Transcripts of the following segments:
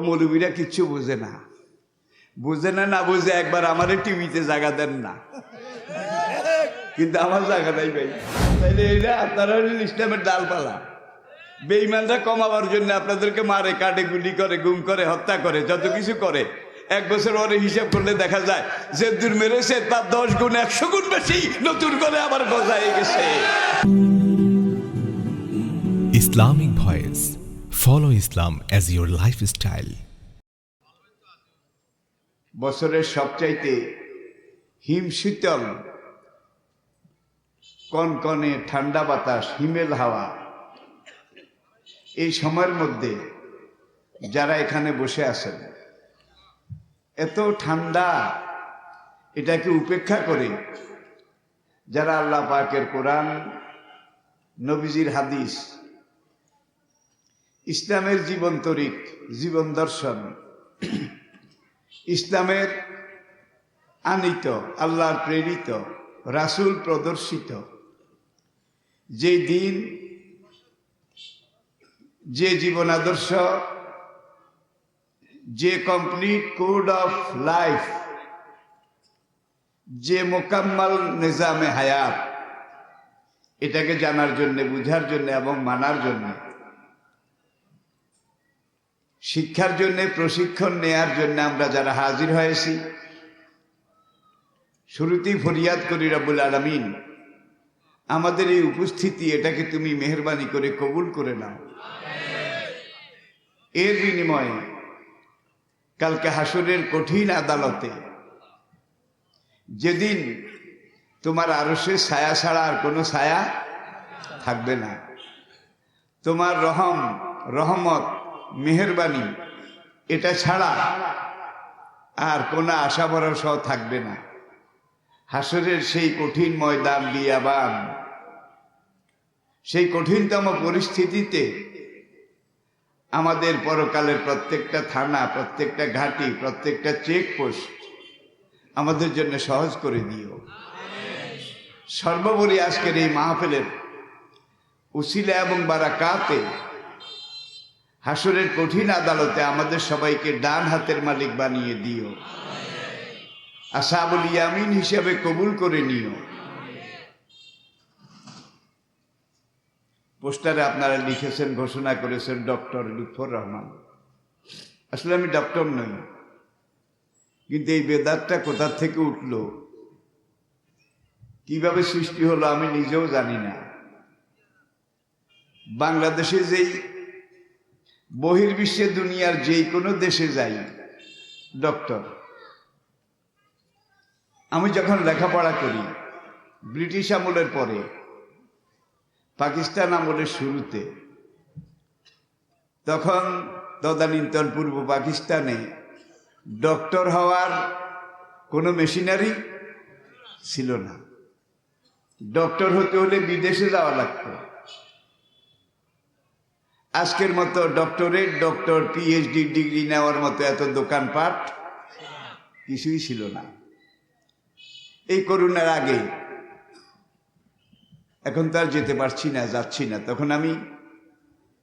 মৌলবীরা কিচ্ছু বুঝে না, না বুঝে একবার আমারে টিভিতে জায়গা দেন না, কিন্তু আমার জায়গা নাই ভাই। তাইলে এটা আপনারা ইসলামের ডালপালা। বেঈমানরা কমাবার জন্য আপনাদেরকে মারে, কাটে, গুলি করে, গুম করে, হত্যা করে, যত কিছু করে। 1 বছর পরে হিসাব করলে দেখা যায় যে দূর মেরেছে তার 10 গুণ 100 গুণ বেশি নতুন করে আবার গজায় গেছে। Islamic Voice. Follow Islam as your lifestyle. বছরের সবচাইতে হিমশীতল কনকনে ঠান্ডা বাতাস, হিমেল হাওয়া, এই সময়ের মধ্যে যারা এখানে বসে আছেন, এত ঠান্ডা, এটাকে উপেক্ষা করে যারা আল্লাহ পাকের কোরআন, নবীজির হাদিস, ইসলামের জীবন তরিক, জীবন দর্শন, ইসলামের আনিত, আল্লাহর প্রেরিত, রাসূল প্রদর্শিত যে দিন, যে জীবন আদর্শ, যে কমপ্লিট কোড অফ লাইফ, যে মোকাম্মল নিজামে হায়াত, এটাকে জানার জন্য, বুঝার জন্য এবং মানার জন্য, শিক্ষার জন্য, প্রশিক্ষণ নেয়ার জন্য আমরা যারা হাজির হয়েছি, শুরুতেই ফরিয়াদ করি রব্বুল আলামিন, আমাদের এই উপস্থিতি, এটাকে তুমি মেহেরবানি করে কবুল করে নাও। এর বিনিময়ে কালকে হাসরের কঠিন আদালতে, যেদিন তোমার আরশের ছায়া ছাড়া আর কোনো ছায়া থাকবে না, তোমার রহমত, মেহেরবানি, এটা ছাড়া আর কোনো আশা ভরসাও থাকবে না। হাসরের সেই কঠিন ময়দান বিয়াবান, সেই কঠিনতম পরিস্থিতিতে আমাদের পরকালের প্রত্যেকটা থানা, প্রত্যেকটা ঘাঁটি, প্রত্যেকটা চেকপোস্ট আমাদের জন্য সহজ করে দিও। সর্বোপরি আজকের এই মাহফিলের উসিলা এবং বারাকাতে হাসরের কঠিন আদালতে আমাদের সবাইকে ডান হাতের মালিক বানিয়ে দিও, আসহাবুল ইয়ামিন হিসেবে কবুল করে নিও। পোস্টারে আপনারা লিখেছেন, ঘোষণা করেছেন ডক্টর লুৎফর রহমান। আসলে আমি ডক্টর নই, কিন্তু এই বেদাতটা কোথা থেকে উঠলো, কিভাবে সৃষ্টি হলো, আমি নিজেও জানি না। বাংলাদেশে যেই বহির্বিশ্বে, দুনিয়ার যেই কোনো দেশে যাই, ডক্টর। আমি যখন লেখাপড়া করি ব্রিটিশ আমলের পরে, পাকিস্তান আমলের শুরুতে, তখন তদানীন্তন পূর্ব পাকিস্তানে ডক্টর হওয়ার কোনো মেশিনারি ছিল না। ডক্টর হতে হলে বিদেশে যাওয়া লাগতো। আজকের মতো ডক্টরেট, ডক্টর, পিএইচডি ডিগ্রি নেওয়ার মতো এত দোকানপাট কিছুই ছিল না। এই করোনার আগে, এখন তো আর যেতে পারছি না, যাচ্ছি না। তখন আমি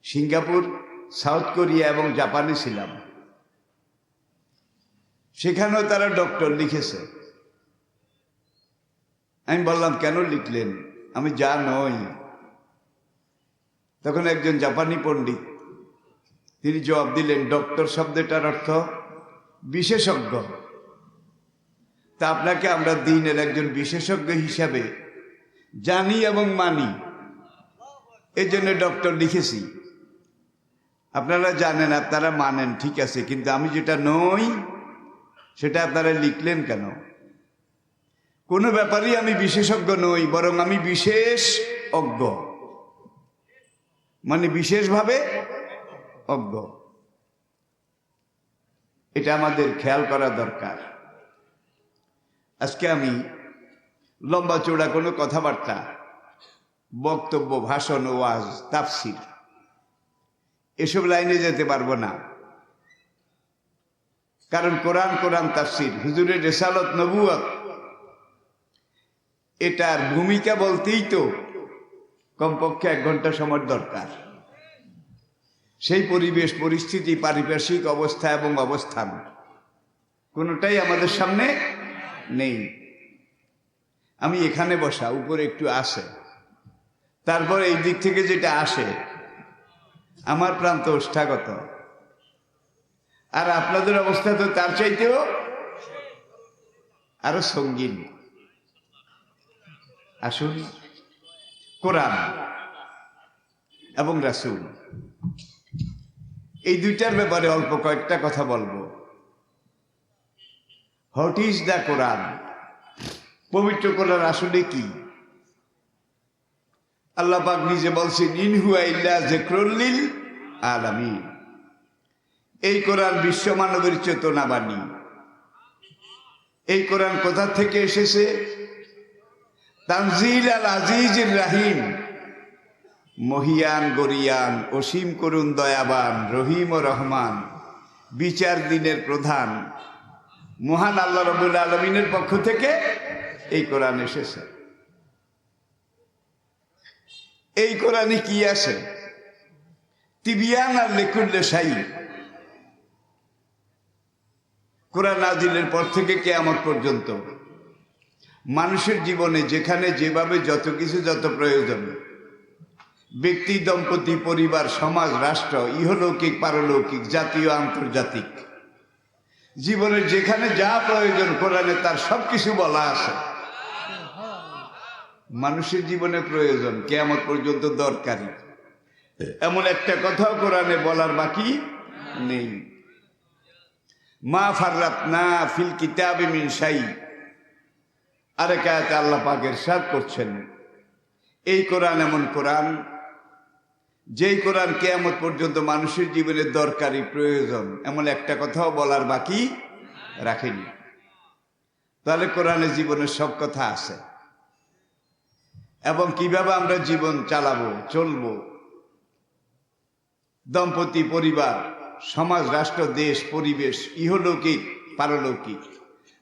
সিঙ্গাপুর, সাউথ কোরিয়া এবং জাপানে ছিলাম। সেখানেও তারা ডক্টর লিখেছে। আমি বললাম, কেন লিখলেন? আমি যা নই। তখন একজন জাপানি পণ্ডিত, তিনি জবাব দিলেন, ডক্টর শব্দটার অর্থ বিশেষজ্ঞ। তা আপনাকে আমরা দ্বীনের একজন বিশেষজ্ঞ হিসাবে জানি এবং মানি, এই জন্য ডক্টর লিখেছি। আপনারা জানেন, আপনারা মানেন, ঠিক আছে, কিন্তু আমি যেটা নই সেটা আপনারা লিখলেন কেন? কোনো ব্যাপারেই আমি বিশেষজ্ঞ নই, বরং আমি বিশেষ অজ্ঞ, মানে বিশেষভাবে অজ্ঞ। এটা আমাদের খেয়াল করা দরকার। আজকে আমি লম্বা চৌড়া কোনো কথাবার্তা, বক্তব্য, ভাষণ, ওয়াজ, তাফসির, এসব লাইনে যেতে পারবো না। কারণ কোরআন তাফসির, হুজুরের রিসালত, নবুয়ত, এটার ভূমিকা বলতেই তো কমপক্ষে 1 ঘন্টা সময় দরকার। সেই পরিবেশ পরিস্থিতি পারিপার্শ্বিক অবস্থা এবং অবস্থান কোনোটাই আমাদের সামনে নেই। আমি এখানে বসা, উপরে একটু আসে, তারপর এই দিক থেকে যেটা আসে আমার প্রান্ত ওষ্ঠাগত, আর আপনাদের অবস্থা তো তার চাইতেও আরো সঙ্গীন। আসুন, কোরআন এবং রাসূল এই দুইটার ব্যাপারে অল্প কয়েকটা কথা বলবো। হোয়াট ইজ দ্য কোরআন? পবিত্র কোরআন আসলে কি? আল্লাহ পাক নিজে বলছেন, ইন হুয়া ইল্লা যিকরুল লিল আলামিন। এই কোরআন বিশ্ব মানবের চেতনা বাণী। এই কোরআন কোথা থেকে এসেছে? তানজিল আল আজিজির রাহিম, মহিয়ান গরিয়ান অসীম করুণ দয়াবান রহিম ও রহমান বিচার দিনের প্রধান মহান আল্লাহ রাব্বুল আলামিনের পক্ষ থেকে এই কোরআন এসেছে। এই কোরআনে কি আছে? তিবিয়ান আর লিকুল্লি শাই। কোরআন নাজিলের পর থেকে কিয়ামত পর্যন্ত মানুষের জীবনে যেখানে যেভাবে যত কিছু যত প্রয়োজন, ব্যক্তি, দম্পতি, পরিবার, সমাজ, রাষ্ট্র, ইহলৌকিক পারলৌকিক, জাতীয় আন্তর্জাতিক, জীবনের যেখানে যা প্রয়োজন কোরআনে তার সবকিছু বলা আছে। মানুষের জীবনে প্রয়োজন, কিয়ামত পর্যন্ত দরকারি এমন একটা কথাও কোরআনে বলার বাকি নেই। মা ফাররাতনা ফিল কিতাবি মিন শাই। আরেক আয়াতে আল্লাহ পাক ইরশাদ করছেন, এই কোরআন এমন কোরআন যেই কোরআন কিয়ামত পর্যন্ত মানুষের জীবনে দরকারি প্রয়োজন এমন একটা কথাও বলার বাকি রাখেনি। তাহলে কোরআনে জীবনের সব কথা আছে, এবং কিভাবে আমরা জীবন চালাবো, চলবো, দম্পতি, পরিবার, সমাজ, রাষ্ট্র, দেশ, পরিবেশ, ইহলৌকিক পারলৌকিক,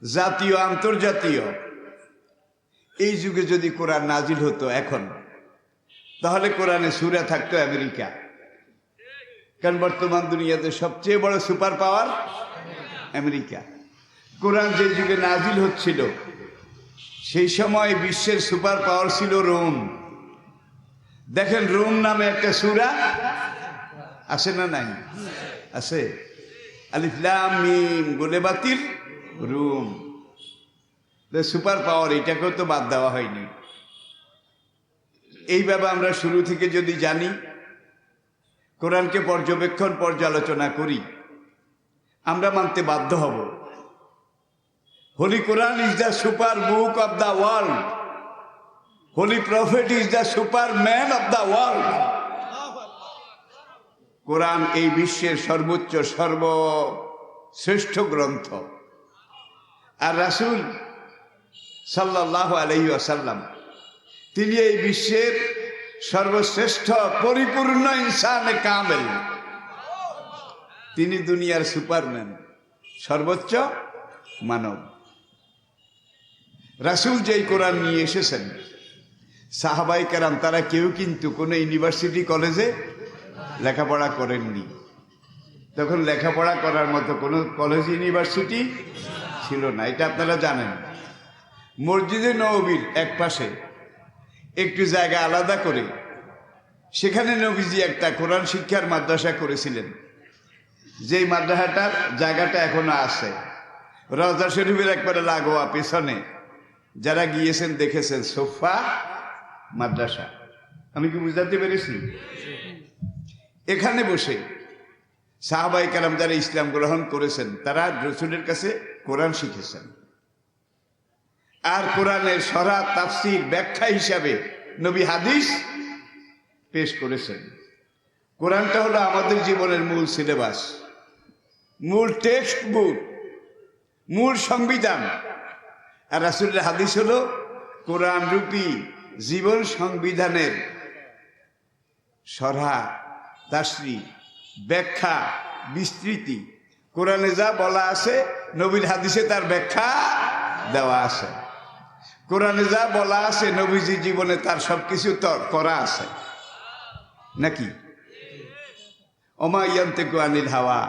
জাতীয় আন্তর্জাতীয়, এই যুগে যদি কোরআন নাজিল হতো এখন, তাহলে কোরআনে সূরা থাকতো আমেরিকা। কারণ বর্তমান দুনিয়াতে সবচেয়ে বড় সুপার পাওয়ার আমেরিকা। কোরআন যে যুগে নাজিল হচ্ছিল সেই সময় বিশ্বের সুপার পাওয়ার ছিল রোম। দেখেন, রোম নামে একটা সূরা আছে না নাই? আছে। আলিফ লাম মিম গুলেবাতির রুম, সুপার পাওয়ার, এটাকেও তো বাদ দেওয়া হয়নি। এইভাবে আমরা শুরু থেকে যদি জানি, কোরআনকে পর্যবেক্ষণ পর্যালোচনা করি, আমরা মানতে বাধ্য হব holy Quran is the super book of the world, holy prophet is the super man of the world. Quran এই বিশ্বের সর্বোচ্চ সর্বশ্রেষ্ঠ গ্রন্থ। আর রাসূল সাল্লাল্লাহু আলাইহি ওয়াসাল্লাম তিনি এই বিশ্বের সর্বশ্রেষ্ঠ পরিপূর্ণ ইনসানে কামেল। তিনি দুনিয়ার সুপারম্যান, সর্বোচ্চ মানব। রাসূল যেই কোরআন নিয়ে এসেছেন, সাহাবায়ে কেরাম তারা কেউ কিন্তু কোনো ইউনিভার্সিটি কলেজে লেখাপড়া করেননি। তখন লেখাপড়া করার মতো কোনো কলেজ ইউনিভার্সিটি ছিল না, এটা আপনারা জানেন। মসজিদে নববীর এক পাশে একটু জায়গা আলাদা করে সেখানে নবীজি একটা কোরআন শিক্ষার মাদ্রাসা করেছিলেন। যেই মাদ্রাসাটার জায়গাটা এখনো আছে, রওজা শরীফের একবারে লাগোয়া পেছনে। যারা গিয়েছেন দেখেছেন, সোফা মাদ্রাসা। আমি কি বুঝাতে পেরেছি? এখানে বসে সাহাবায়ে কেরাম যারা ইসলাম গ্রহণ করেছেন তারা রাসূলের কাছে কোরআন শিখেছেন, আর কোরআনের সরা তাফসীর ব্যাখ্যা হিসাবে নবী হাদিস পেশ করেছেন। কোরআনটা হলো আমাদের জীবনের মূল সিলেবাস, মূল টেক্সট বুক, মূল সংবিধান। আর রাসূলের হাদিস হলো কোরআন রূপী জীবন সংবিধানের সরা তাফসীর ব্যাখ্যা বিস্তৃতি। কোরআনে যা বলা আছে নবীর হাদিসে তার ব্যাখ্যা দেওয়া আছে। কোরআনে যা বলা আছে নবীজি জীবনে তার সবকিছু করা আছে নাকি? ওমা ইয়ান্তিকু আনিল হাওয়া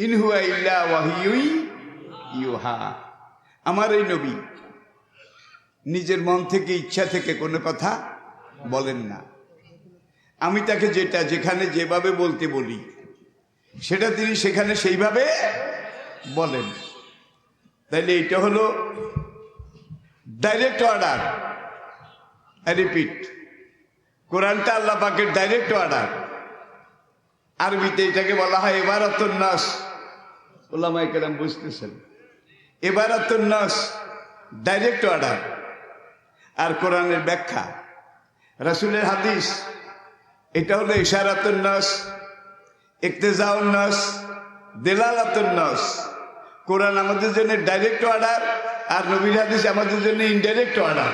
ইন হুয়া ইল্লা ওয়াহিয়ুই ইউহা। আমার এই নবী নিজের মন থেকে ইচ্ছা থেকে কোনো কথা বলেন না। আমি তাকে যেটা যেখানে যেভাবে বলতে বলি সেটা তিনি সেখানে সেইভাবে বলেন। তাইলে এটা হলো ডাইরেক্ট অর্ডার। রিপিট, কোরআনটা আল্লাহ পাকের ডাইরেক্ট অর্ডার। আরবিতে এটাকে বলা হয় ইবারাতুন নাস। উলামায়ে কেরাম বুঝতেছেন, ইবারাতুন নাস ডাইরেক্ট অর্ডার। আর কোরআনের ব্যাখ্যা, রাসূলের হাদিস, এটা হলো ইশারাতুন নাস, ইক্তেজাউন নাস, দেলালাতুন নাস। কোরআন আমাদের জন্য ডাইরেক্ট অর্ডার, আর নবীর হাদিস আমাদের জন্য ইনডাইরেক্ট অর্ডার।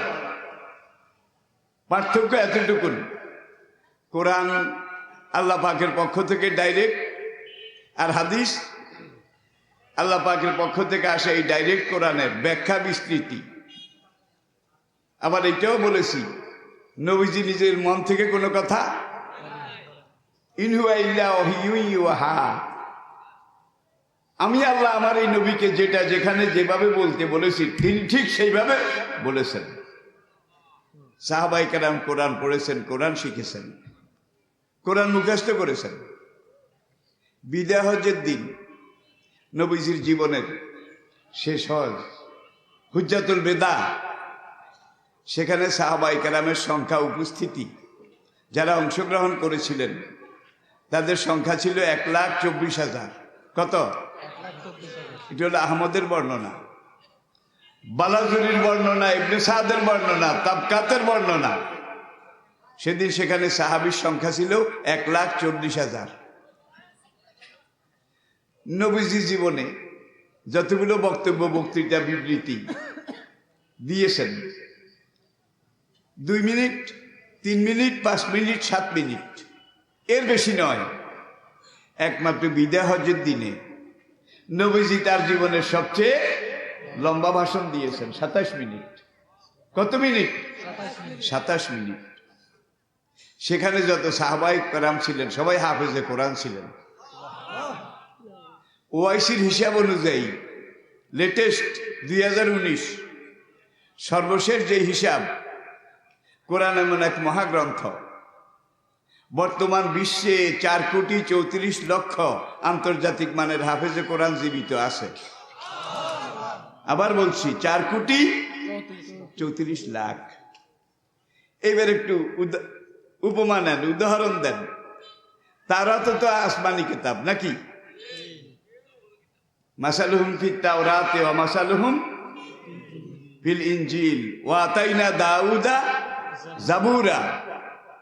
পার্থক্য এতটুকুন, কোরআন আল্লাহ পাকের পক্ষ থেকে ডাইরেক্ট, আর হাদিস আল্লাহ পাকের পক্ষ থেকে আসে এই ডাইরেক্ট কোরআনের ব্যাখ্যা বিস্তৃতি। আবার এটাও বলেছি, নবীজি নিজের মন থেকে কোনো কথা, ইন হুয়া ইল্লা ওয়াহিয়ুন ইউহা। আমি আল্লাহ আমার এই নবীকে যেটা যেখানে যেভাবে বলতে বলেছি তিনি ঠিক সেইভাবে বলেছেন। সাহাবায়ে কেরাম কোরআন পড়েছেন, কোরআন শিখেছেন, কোরআন মুখস্থ করেছেন। বিদায় হজের দিন নবীজির জীবনের শেষ হজ, হুজ্জাতুল বেদা, সেখানে সাহাবায়ে কেরামের সংখ্যা, উপস্থিতি, যারা অংশগ্রহণ করেছিলেন তাদের সংখ্যা ছিল 1,24,000। কত? এটা হলো আহমদের বর্ণনা, বালাজুরির বর্ণনা, ইবনে সাদের বর্ণনা, তাবকাতের বর্ণনা। সেদিন সেখানে সাহাবীর সংখ্যা ছিল 1,40,000। নবীজি জীবনে যতগুলো বক্তব্য, বক্তৃতা, বিবৃতি দিয়েছেন, 2 মিনিট, 3 মিনিট, 5 মিনিট, 7 মিনিট, এর বেশি নয়। একমাত্র বিদায় হজের দিনে নবীজি তার জীবনের সবচেয়ে লম্বা ভাষণ দিয়েছেন, 27 মিনিট। কত মিনিট? 27 মিনিট। সেখানে যত সাহাবায়ে কেরাম ছিলেন সবাই হাফেজে কোরআন ছিলেন। ওআইসির হিসাব অনুযায়ী লেটেস্ট 2019 সর্বশেষ যে হিসাব, কোরআন এমন এক মহাগ্রন্থ, বর্তমান বিশ্বে 4,34,00,000 আন্তর্জাতিক মানের হাফেজে কোরআন জীবিত আছে। আবার বলছি, 4,34,00,000। এবার একটু উপমা নেন, উদাহরণ দেন। তারা তো আসমানি কিতাব নাকি? মাসালুহুম ফিত তাওরাতে ওয়া মাসালুহুম ফিল ইনজিল ওয়া আতাইনা দাউদা জাবুরা।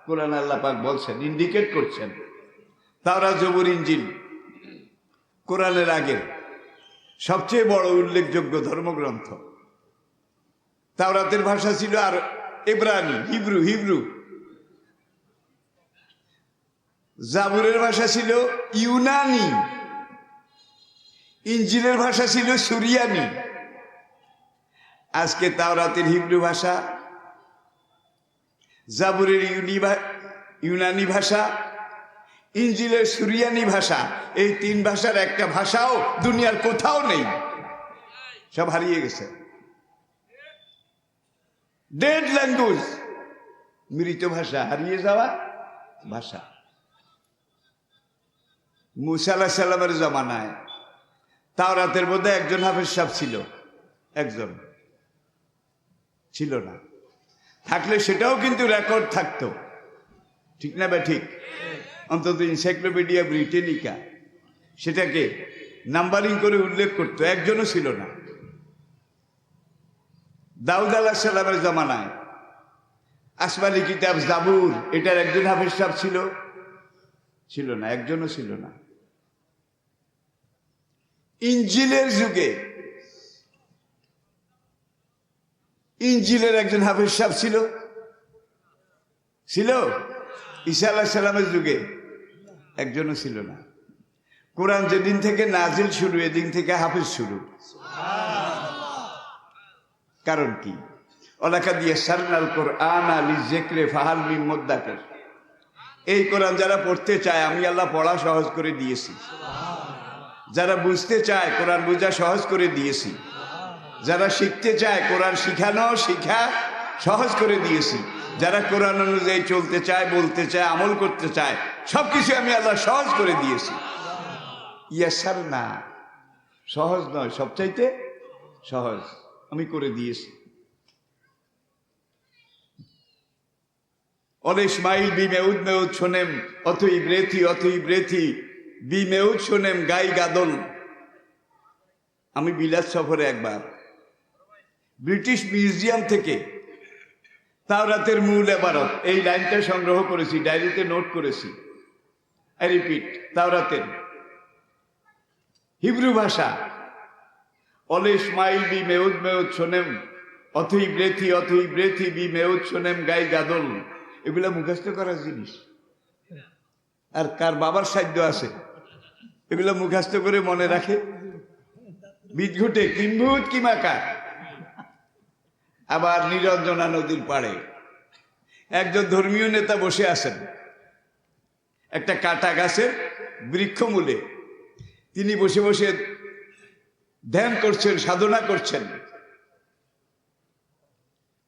কোরআন আল্লাহ পাক বলছেন, ইন্ডিকেট করছেন, তাওরাত, জবুর, ইনজিল কোরআনের আগে সবচেয়ে বড় উল্লেখযোগ্য ধর্মগ্রন্থ। তাওরাতের ভাষা ছিল আর ইব্রানি, হিব্রু। জাবুরের ভাষা ছিল ইউনানি, ইনজিলের ভাষা ছিল সুরিয়ানি। আজকে তাওরাতের হিব্রু ভাষা, জাবুরের ইউনানি ভাষা, ইনজিলের সুরিয়ানি ভাষা, এই 3 ভাষার একটা ভাষাও দুনিয়ার কোথাও নেই, সব হারিয়ে গেছে। ডেড ল্যাঙ্গুয়েজ, মৃত ভাষা, হারিয়ে যাওয়া ভাষা। মুসা আলাইহিস সালামের জামানায় তাওরাতের মধ্যে একজন হাফেজ সাহেব ছিল, একজন ছিল না। থাকলে সেটাও কিন্তু রেকর্ড থাকতো, ঠিক না বা ঠিক? অন্তত এনসাইক্লোপিডিয়া ব্রিটানিকা সেটাকে নাম্বারিং করে উল্লেখ করতো, একজনও ছিল না। দাউদ আলাইহিস সালামের জামানায় আসমানি কিতাব জাবুর, এটার একজন হাফেজ সাহেব ছিল না, একজনও ছিল না। ইনজিলের যুগে ইনজিলের একজন হাফেজ সাহেব ছিল। ঈসা আলাইহিস সালামের যুগে একজনও ছিল না। কোরআন যেদিন থেকে নাজিল শুরু, এদিন থেকে হাফেজ শুরু। কারণ কি? ওয়ালাকাদ ইয়াসসারনাল কুরআনা লিযিকরি ফাহাল মিন মুদ্দাকির। এই কোরআন যারা পড়তে চায় আমি আল্লাহ পড়া সহজ করে দিয়েছি, যারা বুঝতে চায় কোরআন বোঝা সহজ করে দিয়েছি, যারা শিখতে চায় কোরআন শিখা সহজ করে দিয়েছি, যারা কোরআন অনুযায়ী চলতে চায়, বলতে চায়, আমল করতে চায়, সবকিছু আমি আল্লাহ সহজ করে দিয়েছি। ইয়াসার না, সহজ নয়, সবচাইতে সহজ আমি করে দিয়েছি। অলেশমাইল বিমেউদ মেউদ শোনেম অথই ব্রেথি বিমেউদ শোনেম গাই গাদল। আমি বিলাত সফরে একবার ব্রিটিশ মিউজিয়াম থেকে তাওরাতের মূল ইবারত এই লাইনটা সংগ্রহ করেছি, ডায়েরিতে নোট করেছি। আই রিপিট, তাওরাতের হিব্রু ভাষা অলেশমাইল বিমেউদ মেউদ শোনেম অথই ব্রেথি বিমেউদ শোনেম গাই গাদল। এগুলা মুখস্থ করার জিনিস, আর কার বাবার সাধ্য আছে এগুলা মুখস্থ করে মনে রাখে? বিদঘুটে কিম্ভূত কিমাকা। আবার নিরঞ্জনা নদীর পাড়ে একজন ধর্মীয় নেতা বসে আছেন একটা কাটা গাছের বৃক্ষমূলে। তিনি বসে বসে ধ্যান করছেন, সাধনা করছেন।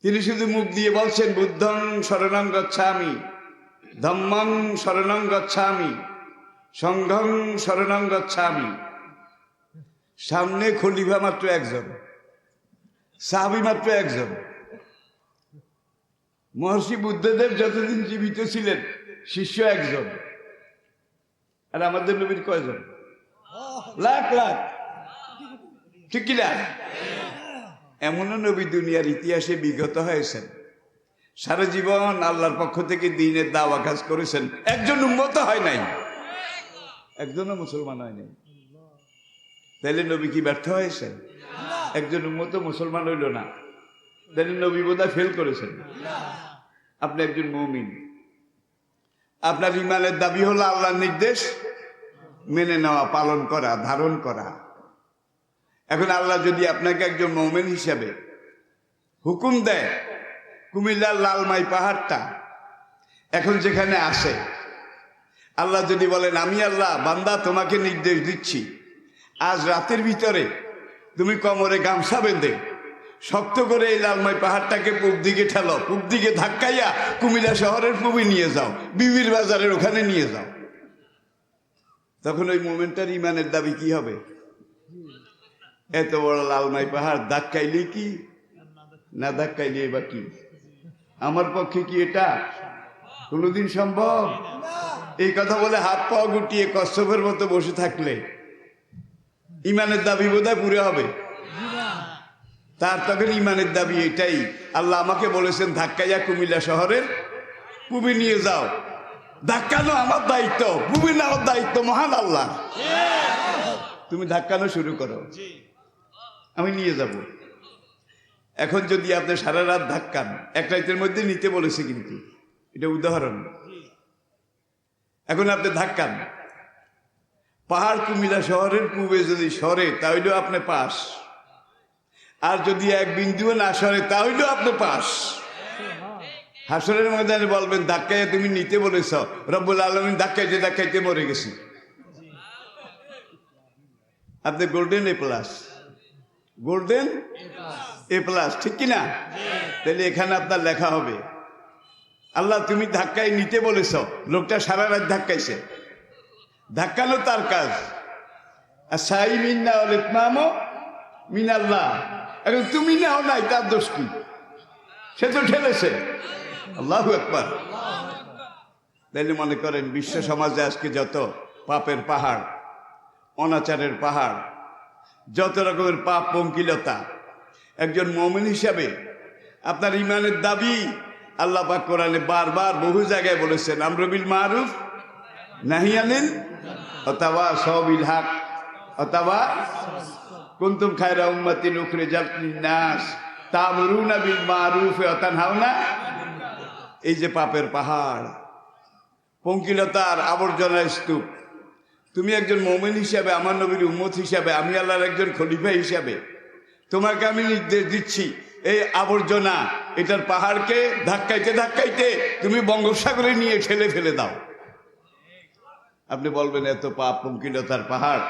তিনি শুধু মুখ দিয়ে বলছেন বুদ্ধং শরণং গচ্ছামি, ধম্মং শরণং গচ্ছামি, সংঘং শরণং গচ্ছামি। সামনে খলিফা মাত্র একজন, সাহাবী মাত্র একজন। মহর্ষি বুদ্ধদেব যতদিন জীবিত ছিলেন শিষ্য একজন, আর আমাদের নবীর কয়জন? লাখ লাখ, ঠিক কিনা? এমনও নবী দুনিয়ার ইতিহাসে বিগত হয়েছেন, সারা জীবন আল্লাহর পক্ষ থেকে দ্বীনের দাওয়া কাজ করেছেন, একজন উম্মত হয় নাই, একজনও মুসলমান হয় নাই। তাইলে নবী কি ব্যর্থ হয়েছেন? একজন উম্মত মুসলমান হইল না, তাইলে নবী বোধহয় ফেল করেছেন। আপনি একজন মুমিন, আপনার ইমানের দাবি হলো আল্লাহর নির্দেশ মেনে নেওয়া, পালন করা, ধারণ করা। এখন আল্লাহ যদি আপনাকে একজন মুমিন হিসাবে হুকুম দেয়, কুমিল্লার লালমাই পাহাড়টা এখন যেখানে আসে, আল্লাহ যদি বলেন আমি আল্লাহ বান্দা তোমাকে নির্দেশ দিচ্ছি, আজ রাতের ভিতরে তুমি কোমরে গামছা বেঁধে শক্ত করে এই লালমাই পাহাড়টাকে পূব দিকে ঠেলো, পূব দিকে ধাক্কাইয়া কুমিল্লা শহরের পূবে নিয়ে যাও, বিবির বাজারের ওখানে নিয়ে যাও, তখন ওই মোমেন্টার ইমানের দাবি কি হবে? এত বড় লালমাই পাহাড় ধাক্কাইলে কি, না ধাক্কাইলে বা কি? আমার পক্ষে কি এটা কোনোদিন সম্ভব? এই কথা বলে হাত পা গুটিয়ে কচ্ছপের মতো বসে থাকলে ইমানের দাবি বোধহয় পুরো হবে? তার তখন ইমানের দাবি এটাই, আল্লাহ আমাকে বলেছেন ধাক্কাইয়া কুমিল্লা শহরের পূবে নিয়ে যাও, ধাক্কানো আমার দায়িত্ব, পূবে নেওয়ার দায়িত্ব মহান আল্লাহ। তুমি ধাক্কানো শুরু করো, আমি নিয়ে যাব। এখন যদি আপনি সারা রাত ধাক্কান, এক রাতের মধ্যে নিতে বলেছে, কিন্তু এটা উদাহরণ। এখন আপনি ধাক্কান, পাহাড় কুমিল্লা শহরের পূবে যদি সরে তাহলেও আপনি পাস, আর যদি এক বিন্দুও না সরে তাহলেও আপনি পাস। হাসরের ময়দানে বলবেন ধাক্কাইয়া তুমি নিতে বলেছ, রব্বুল আলামিন ধাক্কাইতে ধাক্কাইতে মরে গেছি। আপনি golden A plus, golden A plus, ঠিক কিনা? তাহলে এখানে আপনার লেখা হবে আল্লাহ তুমি ধাক্কায় নিতে বলেছ, লোকটা সারা রাত ধাক্কাইছে, ধাক্কানো তার কাজ, আর সাই মিন্না ইতমামও মিনাল্লাহ। এখন তুমি নাও নাই, তার দোষ কি? সে তো ঠেলেছে। আল্লাহু আকবার। তাইলে মনে করেন বিশ্ব সমাজে আজকে যত পাপের পাহাড়, অনাচারের পাহাড়, যত রকমের পাপ পঙ্কিলতা, একজন মুমিন হিসাবে আপনার ইমানের দাবি আল্লাহ পাক কোরআনে বারবার বহু জায়গায় বলেছেন, আমরু বিল মারুফ নাহি আনিল অথবা সবিল হক অথবা কুনতুম খায়রা উম্মাতিন উখরিজাত লিন-নাস তা'মুরুনা বিল মারুফ ওয়া তানহাউনা। এই যে পাপের পাহাড়, পঙ্কিলতার আবর্জনার স্তূপ, তুমি একজন মুমিন হিসাবে, আমার নবীর উম্মত হিসাবে, আমি আল্লাহর একজন খলিফা হিসাবে তোমাকে আমি নির্দেশ দিচ্ছি, এই আবর্জনা, এটার পাহাড়কে ধাক্কাইতে ধাক্কাইতে তুমি বঙ্গোপসাগরে নিয়ে ঠেলে ফেলে দাও। আপনি বলবেন এত পাপ পঙ্কিলতার পাহাড়,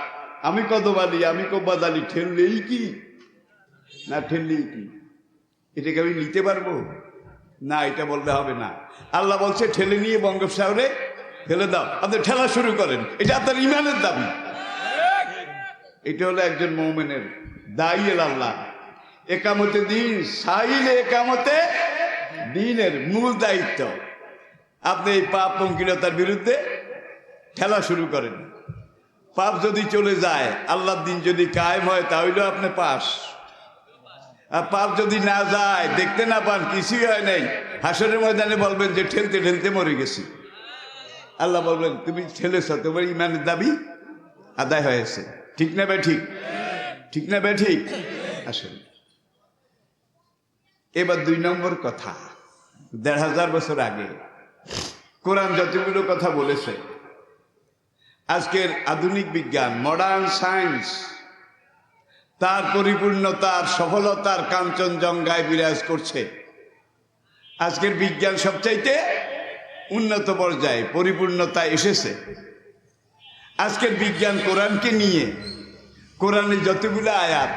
আমি কদবালি আমি কব্বাদালি, ঠেললেই কি না ঠেললেই কি, এটাকে আমি নিতে পারবো না? এটা বললে হবে না। আল্লাহ বলছে ঠেলে নিয়ে বঙ্গোপসাগরে ফেলে দাও, আপনি ঠেলা শুরু করেন, এটা আপনার ইমানের দাবি। এটা হলো একজন মুমিনের দায়ী আল্লাহ একামতে দিন, সাইলে একামতে দিনের মূল দায়িত্ব। আপনি এই পাপ পঙ্কিলতার বিরুদ্ধে খেলা শুরু করেন। পাপ যদি চলে যায়, আল্লাহর দিন যদি কায়েম হয়, তাহলে আপনি পাস। আর পাপ যদি না যায়, দেখতে না পান, কিছুই হয় নাই, হাসরের ময়দানে বলবেন যে ঠেলতে ঠেলতে মরে গেছি। আল্লাহ বলবেন তুমি ঠেলেছ, তোমার ইমানের দাবি আদায় হয়েছে। ঠিক না বে ঠিক? ঠিক না বে ঠিক? আসেন এবার 2 নম্বর কথা। 1500 বছর আগে কোরআন যতগুলো কথা বলেছে, আজকের আধুনিক বিজ্ঞান, মডার্ন সায়েন্স, তার পরিপূর্ণতার সফলতার কাঞ্চনজঙ্ঘায় বিরাজ করছে। আজকের বিজ্ঞান সবচাইতে উন্নত পর্যায়ে পরিপূর্ণতায় এসেছে। আজকের বিজ্ঞান কোরআনকে নিয়ে, কোরআনের যতগুলো আয়াত,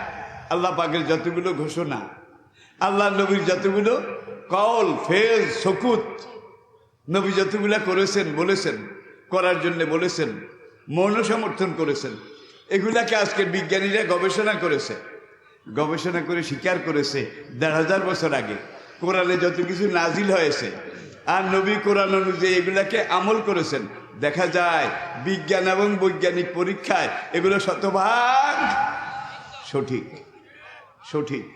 আল্লাহ পাকের যতগুলো ঘোষণা, আল্লাহ নবীর যতগুলো কওল ফেজ সকুত, নবী যতগুলা করেছেন, বলেছেন, করার জন্য বলেছেন, মৌন সমর্থন করেছেন, এগুলাকে আজকের বিজ্ঞানীরা গবেষণা করেছে, গবেষণা করে স্বীকার করেছে 1500 বছর আগে কোরআনে যত কিছু নাজিল হয়েছে, আর নবী কোরআন অনুযায়ী এগুলাকে আমল করেছেন। দেখা যায় বিজ্ঞান এবং বৈজ্ঞানিক পরীক্ষায় এগুলো শতভাগ সঠিক সঠিক।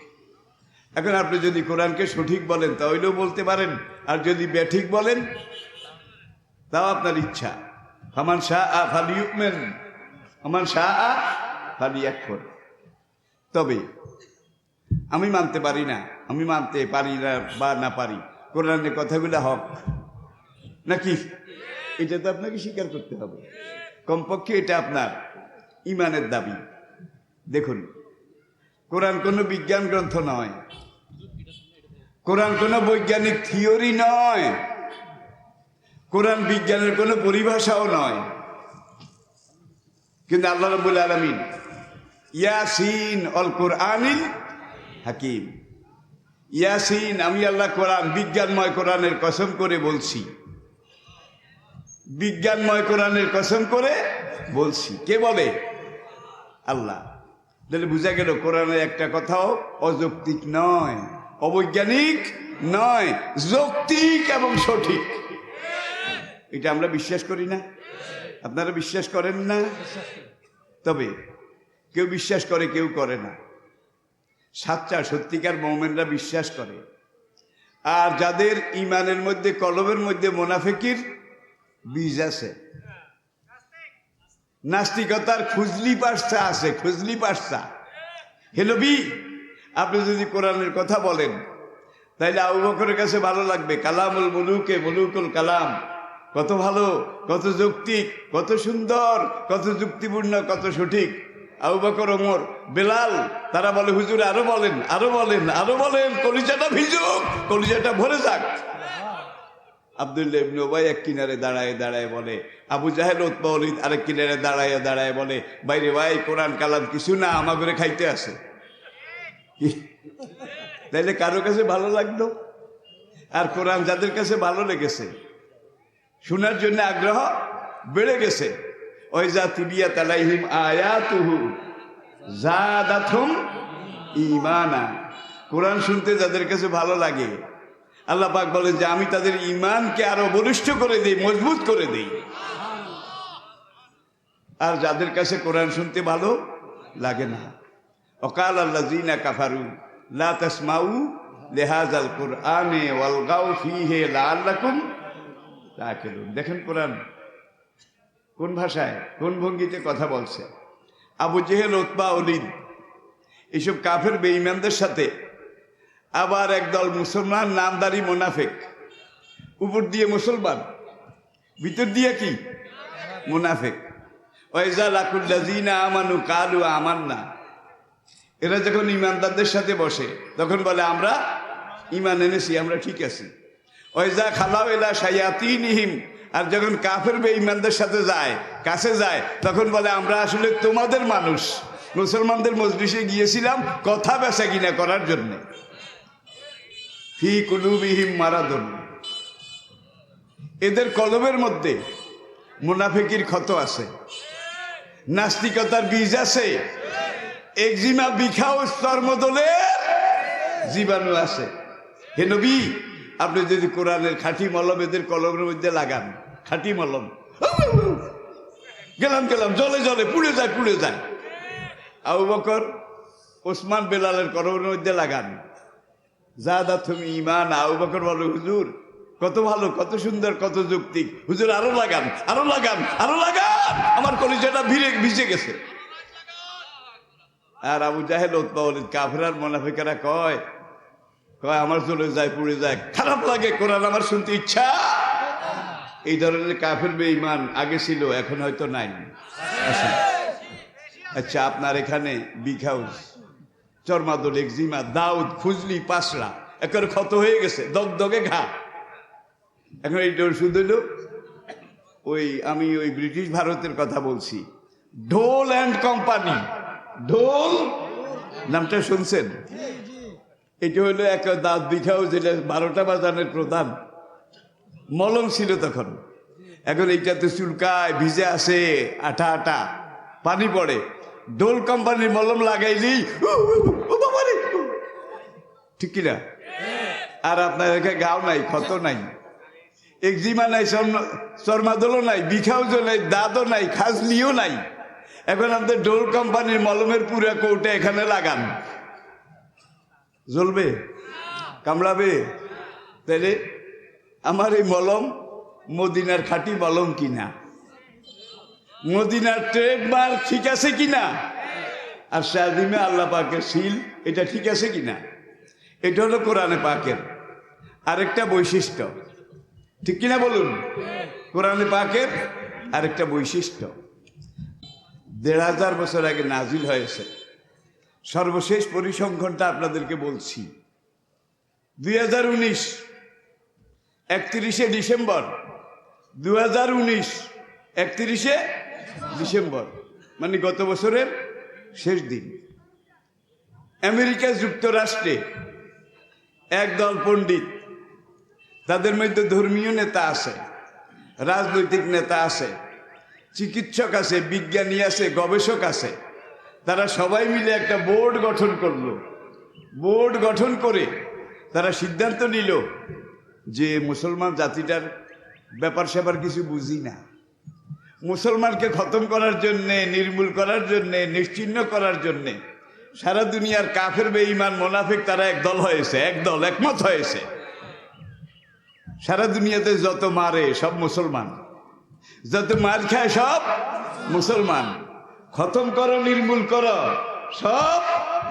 এখন আপনি যদি কোরআনকে সঠিক বলেন তাহলেও বলতে পারেন, আর যদি ব্যাঠিক বলেন তাও আপনার ইচ্ছা। ফামান শাআ ফালিউমিন ওমান শাআ ফালিয়াকফুর। তবে আমি মানতে পারি না, আমি মানতে পারি না বা না পারি, কোরআনের কথাগুলো হক নাকি, এটা তো আপনাকে স্বীকার করতে হবে। কমপক্ষে এটা আপনার ইমানের দাবি। দেখুন, কোরআন কোনো বিজ্ঞান গ্রন্থ নয়, কোরআন কোনো বৈজ্ঞানিক থিওরি নয়, কোরআন বিজ্ঞানের কোনো পরিভাষাও নয়। কিন্তু আল্লাহ রাব্বুল আলামিন ইয়াসিন অল কোরআনিল হাকিম, ইয়াসিন, আমি আল্লাহ কোরআন, বিজ্ঞানময় কোরআনের কসম করে বলছি, বিজ্ঞানময় কোরআনের কসম করে বলছি। কে বলে? আল্লাহ। তাহলে বুঝা গেল কোরআনের একটা কথাও অযৌক্তিক নয়, অবৈজ্ঞানিক নয়, যৌক্তিক এবং সঠিক। এটা আমরা বিশ্বাস করি না? আপনারা বিশ্বাস করেন না? তবে কেউ বিশ্বাস করে, কেউ করে না। সাচ্চা সত্যিকার মুমিনরা বিশ্বাস করে। আর যাদের ইমানের মধ্যে, কলবের মধ্যে মুনাফিকির বীজ আছে, নাস্তিকতার খুজলি পার্সা আছে, খুজলি পার্সা। হেলবি, আপনি যদি কোরআনের কথা বলেন তাইলে আবু বকরের কাছে ভালো লাগবে, কালামুল মুলুকে মুলুকুল কালাম, কত ভালো, কত যৌক্তিক, কত সুন্দর, কত যুক্তিপূর্ণ, কত সঠিক। আবু বকর, ওমর, বেলাল, তারা বলে হুজুর আরো বলেন, আরো বলেন, আরো বলেন, কলিজাটা ভিজুক, কলিজাটা ভরে যাক। আব্দুল্লাহ ইবনে উবাই এক কিনারে দাঁড়ায় দাঁড়ায় বলে, আবু জাহেল উতবা ওয়ালিদ আরেক কিনারে দাঁড়ায় দাঁড়ায় বলে, বাইরে ভাই কোরআন কালাম কিছু না, আমার ঘরে খাইতে আসে। তাইলে কারো কাছে ভালো লাগলো? আর কোরআন যাদের কাছে ভালো লেগেছে, শোনার জন্য আগ্রহ বেড়ে গেছে, ওয়াইজা তুলিয়াত আলাইহিম আয়াতুহু যাদাতহুম ঈমানা। কোরআন শুনতে যাদের কাছে ভালো লাগে, আল্লাহ পাক বলে যে আমি তাদের ঈমানকে আরো বলিষ্ঠ করে দেই, মজবুত করে দেই। আর যাদের কাছে কোরআন শুনতে ভালো লাগে না, ওয়াকাল আল্লাযীনা কাফারু লা তাসমাউ লিহাযাল কুরআনি ওয়ালগাউ ফীহি লাআল্লাকুম তাকিলুন। দেখেন কোরআন কোন ভাষায়, কোন ভঙ্গিতে কথা বলছে। আবু জেহেল, উতবা, ওয়ালিদ, এইসব কাফের বেঈমানদের সাথে আবার একদল মুসলমান নামদারি মুনাফিক, উপর দিয়ে মুসলমান, ভিতর দিয়ে কি মুনাফিক। ওয়াইজা লাকুল্লাযীনা আমানু কালু আমান্না। এরা যখন ইমানদারদের সাথে বসে তখন বলে আমরা ঈমান এনেছি, আমরা ঠিক আছি। ওয়াইজা খালাউ ইলা শায়াতিনহিম আর যখন কাফের বেঈমানদের সাথে যায়, কাছে যায়, তখন বলে আমরা আসলে তোমাদের মানুষ, মুসলমানদের মজলিসে গিয়েছিলাম কথা বেচা কিনা করার জন্য। ফি কুলুবিহিম মারাদুন, এদের কলবের মধ্যে মুনাফিকির ক্ষত আছে, নাস্তিকতার বীজ আছে, একজিমা বিখাও স্তর্মদলের জীবাণু আছে। হে নবী, আপনি যদি কোরআনের খাঁটি মলম এদের কলমের মধ্যে লাগান, খাঁটি মলম, গেলাম গেলাম জলে জলে পুড়ে যায় পুড়ে যায়। আবু বকর ওসমান বেলালের কলমের মধ্যে লাগান, জাদা তুমি ইমান। আবু বকর বলে হুজুর কত ভালো, কত সুন্দর, কত যৌক্তিক, হুজুর আরো লাগান আরো লাগান আরো লাগান, আমার কলিজাটা ভিজে গেছে। আর আবু জাহেল উতবা ওয়ালিদ কাফের মুনাফিকেরা কয় আমার চলে যায় পুড়ে যায়, খারাপ লাগে, কোরআন আমার শুনতে ইচ্ছা। এই ধরনের কাফের বেঈমান আগে ছিল, এখন হয়তো নাই। আচ্ছা, আপনার এখানে বিগ হাউস, চর্মাদল, একজিমা, দাউদ, খুজলি, পাসরা একের ক্ষত হয়ে গেছে, দগদগে ঘা। এখন এইটা ওষুধ হইল আমি ওই ব্রিটিশ ভারতের কথা বলছি, ঢোল অ্যান্ড কোম্পানি। ঢোল নামটা শুনছেন? এটা হইলো এক দাঁত বিখাও, যেটা 12টা বাজানের প্রধান মলম ছিল তখন। এখন এইটাতে চুলকায়, ভিজে আসে, আঠা আঠা, পানি পড়ে। ডোল কোম্পানির মলম লাগাইলেই ঠিক কিনা? আর আপনার এখানে গাও নাই, ক্ষত নাই, একজিমা নাই, চর্মাদলও নাই, বিখাউজও নাই, দাঁতও নাই, খাজলিও নাই। এখন আমাদের ডোল কোম্পানির মলমের পুরা কৌটা এখানে লাগান, জ্বলবে? কামড়াবে? তাহলে আমার এই মলম মদিনার খাঁটি মলম কিনা, মদিনার ট্রেডমার্ক ঠিক আছে কিনা, আর শাহিমে আল্লাহ পাকের সিল এটা ঠিক আছে কিনা? এটা হলো কোরআনে পাকের আরেকটা বৈশিষ্ট্য, ঠিক কিনা বলুন? কোরআনে পাকের আরেকটা বৈশিষ্ট্য 1500 বছর আগে নাজিল হয়েছে। সর্বশেষ পরিসংখ্যানটা আপনাদেরকে বলছি, 2019 31শে ডিসেম্বর, 2019 31শে ডিসেম্বর, মানে গত বছরের শেষ দিন, আমেরিকা যুক্তরাষ্ট্রে একদল পণ্ডিত, তাদের মধ্যে ধর্মীয় নেতা আছে, রাজনৈতিক নেতা আছে, চিকিৎসক আছে, বিজ্ঞানী আছে, গবেষক আছে, তারা সবাই মিলে একটা বোর্ড গঠন করলো। বোর্ড গঠন করে তারা সিদ্ধান্ত নিল যে মুসলমান জাতিটার ব্যাপার স্যাপার কিছু বুঝি না, মুসলমানকে খতম করার জন্যে, নির্মূল করার জন্যে, নিশ্চিহ্ন করার জন্যে সারা দুনিয়ার কাফের বেঈমান মুনাফিক তারা একদল হয়েছে, একদল একমত হয়েছে। সারা দুনিয়াতে যত মারে সব মুসলমান, যত মার খায় সব মুসলমান, খতম করো, নির্মূল করো, সব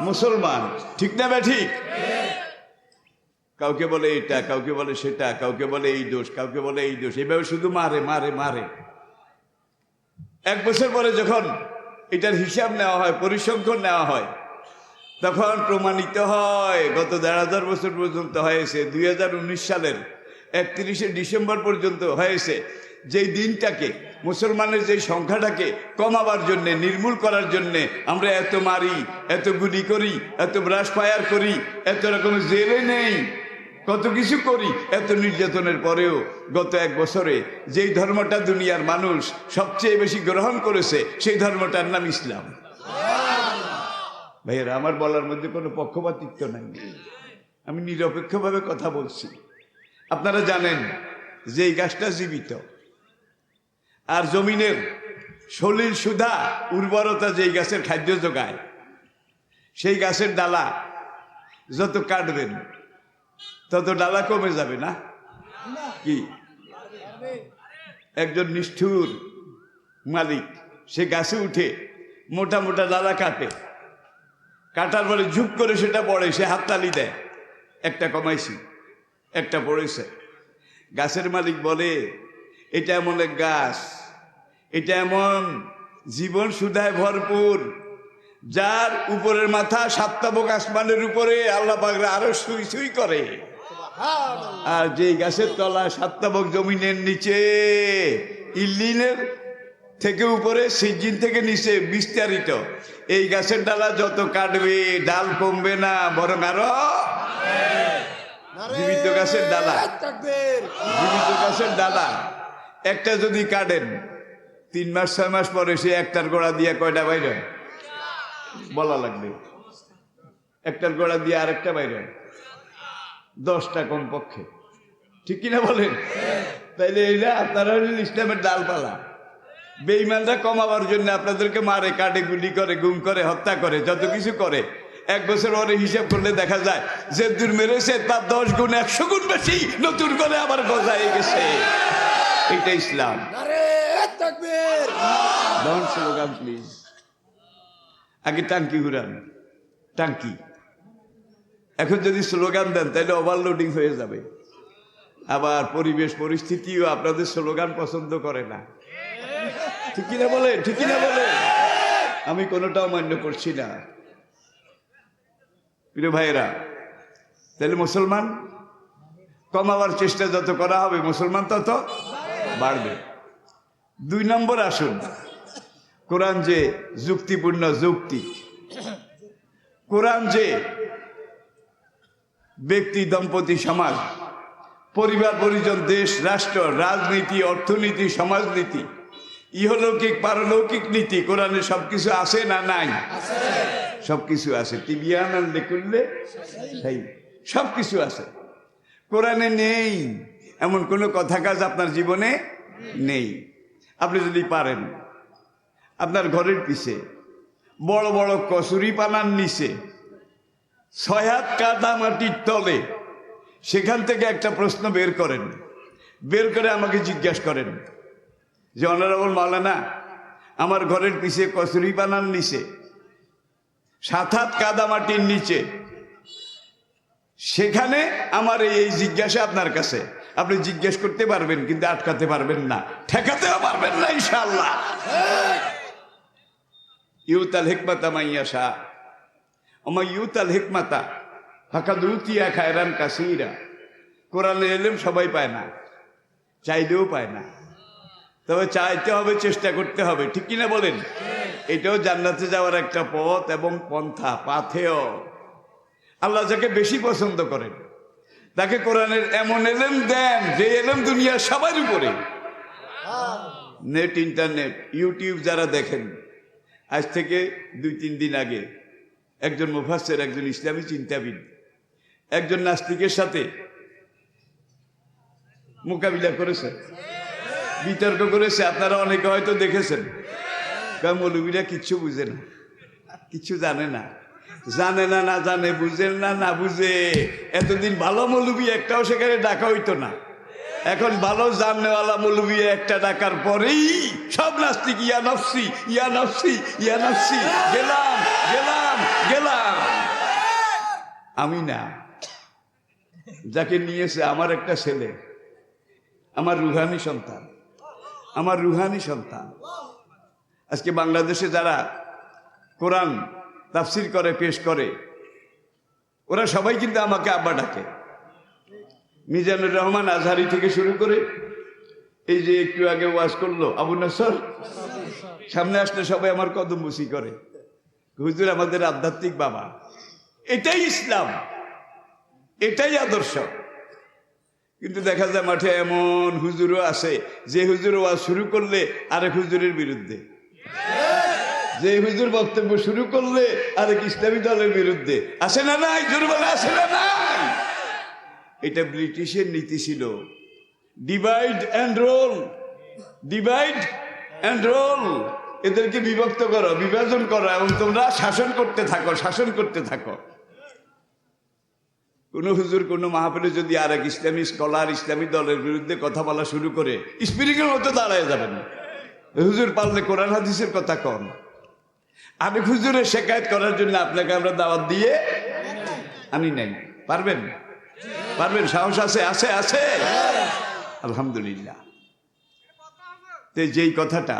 মুসলমান, ঠিক না বে ঠিক? কাউকে বলে এটা, কাউকে বলে সেটা, কাউকে বলে এই দোষ, কাউকে বলে এই দোষ, এইভাবে শুধু মারে মারে মারে। 1 বছর পরে যখন এটার হিসাব নেওয়া হয়, পরিসংখ্যান নেওয়া হয়, তখন প্রমাণিত হয় গত 1500 বছর পর্যন্ত হয়েছে, 2019 সালের 31শে ডিসেম্বর পর্যন্ত হয়েছে, যেই দিনটাকে, মুসলমানের যেই সংখ্যাটাকে কমাবার জন্যে, নির্মূল করার জন্যে আমরা এত মারি, এত গুলি করি, এত ব্রাশ ফায়ার করি, এত রকম জেলে নেই, কত কিছু করি, এত নির্যাতনের পরেও গত 1 বছরে যেই ধর্মটা দুনিয়ার মানুষ সবচেয়ে বেশি গ্রহণ করেছে, সেই ধর্মটার নাম ইসলাম। ভাইয়েরা, আমার বলার মধ্যে কোনো পক্ষপাতিত্ব নাই, আমি নিরপেক্ষভাবে কথা বলছি। আপনারা জানেন যে এই গাছটা জীবিত, আর জমিনের সলিল সুধা উর্বরতা যেই গাছের খাদ্য যোগায়, সেই গাছের ডালা যত কাটবেন তত ডালা কমে যাবে না কি? একজন নিষ্ঠুর মালিক সে গাছে উঠে মোটা মোটা ডালা কাটে, কাটার পরে ঝুপ করে সেটা পড়ে, সে হাততালি দেয়, একটা কমাইছি, একটা পড়েছে। গাছের মালিক বলে এটা এমন এক গাছ, এটা এমন জীবন সুধায় ভরপুর, যার উপরের মাথা 7 তাবক আসমানের উপরে, আল্লাহ পাক আরো সুই সুই করে, আর যে গাছের তলা 7 তাবক জমিনের নিচে ইল্লিনের থেকে উপরে সিজিন থেকে নিচে বিস্তারিত, এই গাছের ডালা যত কাটবে ডাল কমবে না, বরং আরো জীবিত গাছের ডালা, জীবিত গাছের ডালা একটা যদি কাটেন 3 মাস 6 মাস পরে সে একটার গোড়া দিয়ে কয়টা বাইরে বলা লাগবে, একটার গোড়া দিয়ে আরেকটা বাইরে 10টা কমপক্ষে, ঠিক কিনা বলেন? তাইলে এইটা আপনারা ইসলামের ডালপালা। বেঈমানরা কমাবার জন্য আপনাদেরকে মারে, কাটে, গুলি করে, গুম করে, হত্যা করে, যত কিছু করে। 1 বছর পরে হিসাব করলে দেখা যায় যে দূর মেরেছে তার 10 গুণ 100 গুণ বেশি নতুন করে আবার গজায় গেছে। এটা ইসলাম। Don't slogan please. আগে টাঙ্কি ঘুরান, টাঙ্কি। এখন যদি স্লোগান দেন তাহলে ওভারলোডিং হয়ে যাবে। আবার পরিবেশ পরিস্থিতিও আপনাদের স্লোগান পছন্দ করে না, ঠিক কিনা বলে? ঠিক কিনা বলে? আমি কোনোটাও মান্য করছি না প্রিয় ভাইয়েরা। তাহলে মুসলমান কমাবার চেষ্টা যত করা হবে মুসলমান তত বাড়বে। 2 নম্বর আসুন, কোরআন যে যুক্তিপূর্ণ, যৌক্তিক। কোরআন যে ব্যক্তি, দম্পতি, সমাজ, পরিবার, পরিজন, দেশ, রাষ্ট্র, রাজনীতি, অর্থনীতি, সমাজনীতি, ইহলৌকিক পারলৌকিক নীতি, কোরআনে সবকিছু আছে না নাই? সবকিছু আছে। তিবিয়ান আনলে করলে সবকিছু আছে। কোরআনে নেই এমন কোনো কথা কাজ আপনার জীবনে নেই। আপনি যদি পারেন আপনার ঘরের পিছে বড় বড় কচুরি পানার নিচে 6 হাত কাদা মাটির তলে সেখান থেকে একটা প্রশ্ন বের করেন, বের করে আমাকে জিজ্ঞাসা করেন যে অনারেবল মাওলানা, আমার ঘরের পিছে কচুরি পানার নিচে 7 হাত কাদা মাটির নিচে, সেখানে আমার এই জিজ্ঞাসা আপনার কাছে, আপনি জিজ্ঞেস করতে পারবেন কিন্তু আটকাতে পারবেন না, ঠেকাতেও পারবেন না ইনশাআল্লাহ। ইউতাল হিকমাতা মাইয়াশা ওমা ইউতাল হিকমাতা ফাকাদ উতিয়া খায়রান কাসীরা। কোরআনের ইলম সবাই পায় না, চাইলেও পায় না, তবে চাইতে হবে, চেষ্টা করতে হবে, ঠিক কিনা বলেন? এটাও জান্নাতে যাওয়ার একটা পথ এবং পন্থা, পাথেয়। আল্লাহ যাকে বেশি পছন্দ করেন তাকে কোরআনের এমন এলেম দেন যে এলেম দুনিয়ার সবার উপরে। নেট, ইন্টারনেট, ইউটিউব যারা দেখেন, আজ থেকে 2-3 দিন আগে একজন মুফাসসির, একজন ইসলামী চিন্তাবিদ একজন নাস্তিকের সাথে মোকাবিলা করেছে, বিতর্ক করেছে। আপনারা অনেকে হয়তো দেখেছেন। মৌলবীরা কিচ্ছু বুঝে না, কিচ্ছু জানে না, জানে না, না জানে, বুঝে না, না বুঝে। এতদিন ভালো মৌলবী একটাও সেখানে ডাকা হইতো না। এখন ভালো জাননেওয়ালা মৌলবী একটা ডাকার পরেই সব নাস্তিক, ইয়া নফসি, ইয়া নফসি, ইয়া নফসি, গেলাম গেলাম গেলাম। আমি না, যাকে নিয়েছে আমার একটা ছেলে, আমার রুহানি সন্তান, আমার রুহানি সন্তান। আজকে বাংলাদেশে যারা কোরআন তাফসির করে, পেশ করে, ওরা সবাই কিন্তু আমাকে আব্বা ডাকে। মিজানুর রহমান আজহারি থেকে শুরু করে এই যে একটু আগে ওয়াজ করলো আবু নসর, সামনে আসলে সবাই আমার কদম বুসি করে, হুজুর আমাদের আধ্যাত্মিক বাবা। এটাই ইসলাম, এটাই আদর্শ। কিন্তু দেখা যায় মাঠে এমন হুজুরও আছে যে হুজুর ওয়াজ শুরু করলে আরেক হুজুরের বিরুদ্ধে, যে হুজুর বক্তব্য শুরু করলে আরেক ইসলামী দলের বিরুদ্ধে। আসে না নাই? জোর বলে আসে না নাই? এটা ব্রিটিশের নীতি ছিল, divide and rule, divide and rule. এদেরকে বিভক্ত করো, বিভাজন করো এবং তোমরা শাসন করতে থাকো, শাসন করতে থাকো। কোন হুজুর কোন মাহফিলে যদি আরেক ইসলামী স্কলার, ইসলামী দলের বিরুদ্ধে কথা বলা শুরু করে, স্পিরিংয়ের মতো দাঁড়ায় যাবেন। হুজুর পারলে কোরআন হাদিসের কথা কম। আরেক হুজুরের শেকায়ত করার জন্য আপনাকে আমরা দাওয়াত দিয়ে আনি নাই। পারবেন? পারবেন? সাহস আছে? আছে আছে আলহামদুলিল্লাহ। তো যেই কথাটা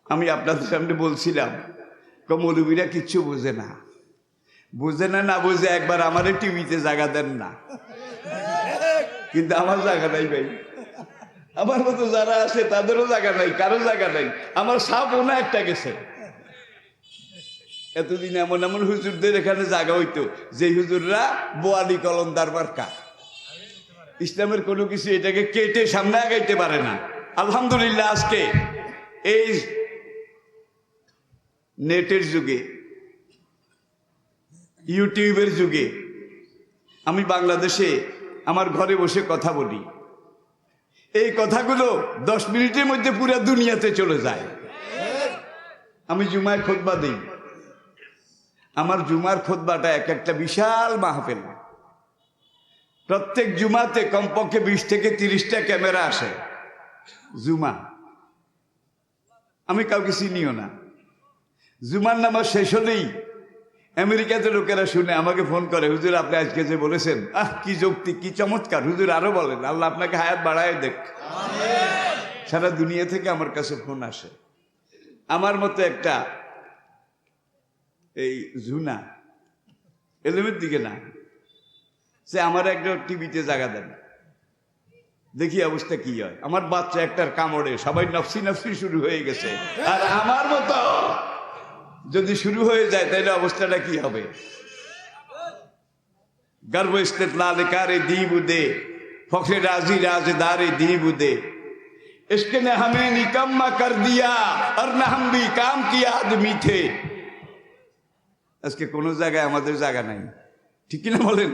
আমি আপনাদের সামনে বলছিলাম, মৌলবীরা কিচ্ছু বোঝে না, বুঝে না, না বুঝে একবার আমারে টিভিতে জায়গা দেন না। কিন্তু আমার জায়গা নাই ভাই। আমার মতো যারা আছে তাদেরও জায়গা নাই, কারো জায়গা নাই। আমার সাপ ওনা একটা গেছে। এতদিন এমন এমন হুজুরদের এখানে জায়গা হইতো যে হুজুররা বোয়ালি কলমদার মার্কা, ইসলামের কোনো কিছু এটাকে কেটে সামনে আগাইতে পারে না। আলহামদুলিল্লাহ আজকে এই নেটের যুগে, ইউটিউবের যুগে আমি বাংলাদেশে আমার ঘরে বসে কথা বলি। এই কথাগুলো 10 মিনিটের মধ্যে পুরো দুনিয়াতে চলে যায়। আমি জুমায় খুতবা দিই। আমার জুমার খুতবাটা এক একটা বিশাল মাহফিল। প্রত্যেক জুমাতে কমপক্ষে 20 থেকে 30টা ক্যামেরা আসে। জুমা আমি কাউকে চিনিও না। জুমার নামাজ শেষ হলেই আমেরিকাতে লোকেরা শুনে আমাকে ফোন করে, হুজুর আপনি আজকে যে বলেছেন, কি যৌক্তিক, কি চমৎকার, হুজুর আরো বলেন, আল্লাহ আপনাকে হায়াত বাড়ায় দেখ। সারা দুনিয়া থেকে আমার কাছে ফোন আসে। আমার মতো একটা এই জুনা এলেমের দিকে না, সে আমার একটা টিভিতে জায়গা দেন, দেখি অবস্থা কি হয়। আমার বাচ্চা একটার কামড়ে সবাই নফসি নফসি শুরু হয়ে গেছে, আর আমার মতো যদি শুরু হয়ে যায় তাহলে অবস্থাটা কি হবে? गर्व इस्तिदलाल कारे दीबुदे फख्रे राजी राजदारे दीबुदे इश्क ने हमें निकम्मा कर दिया और न हम भी काम किया आदमी थे। আজকে কোনো জায়গায় আমাদের জায়গা নাই, ঠিক কিনা বলেন?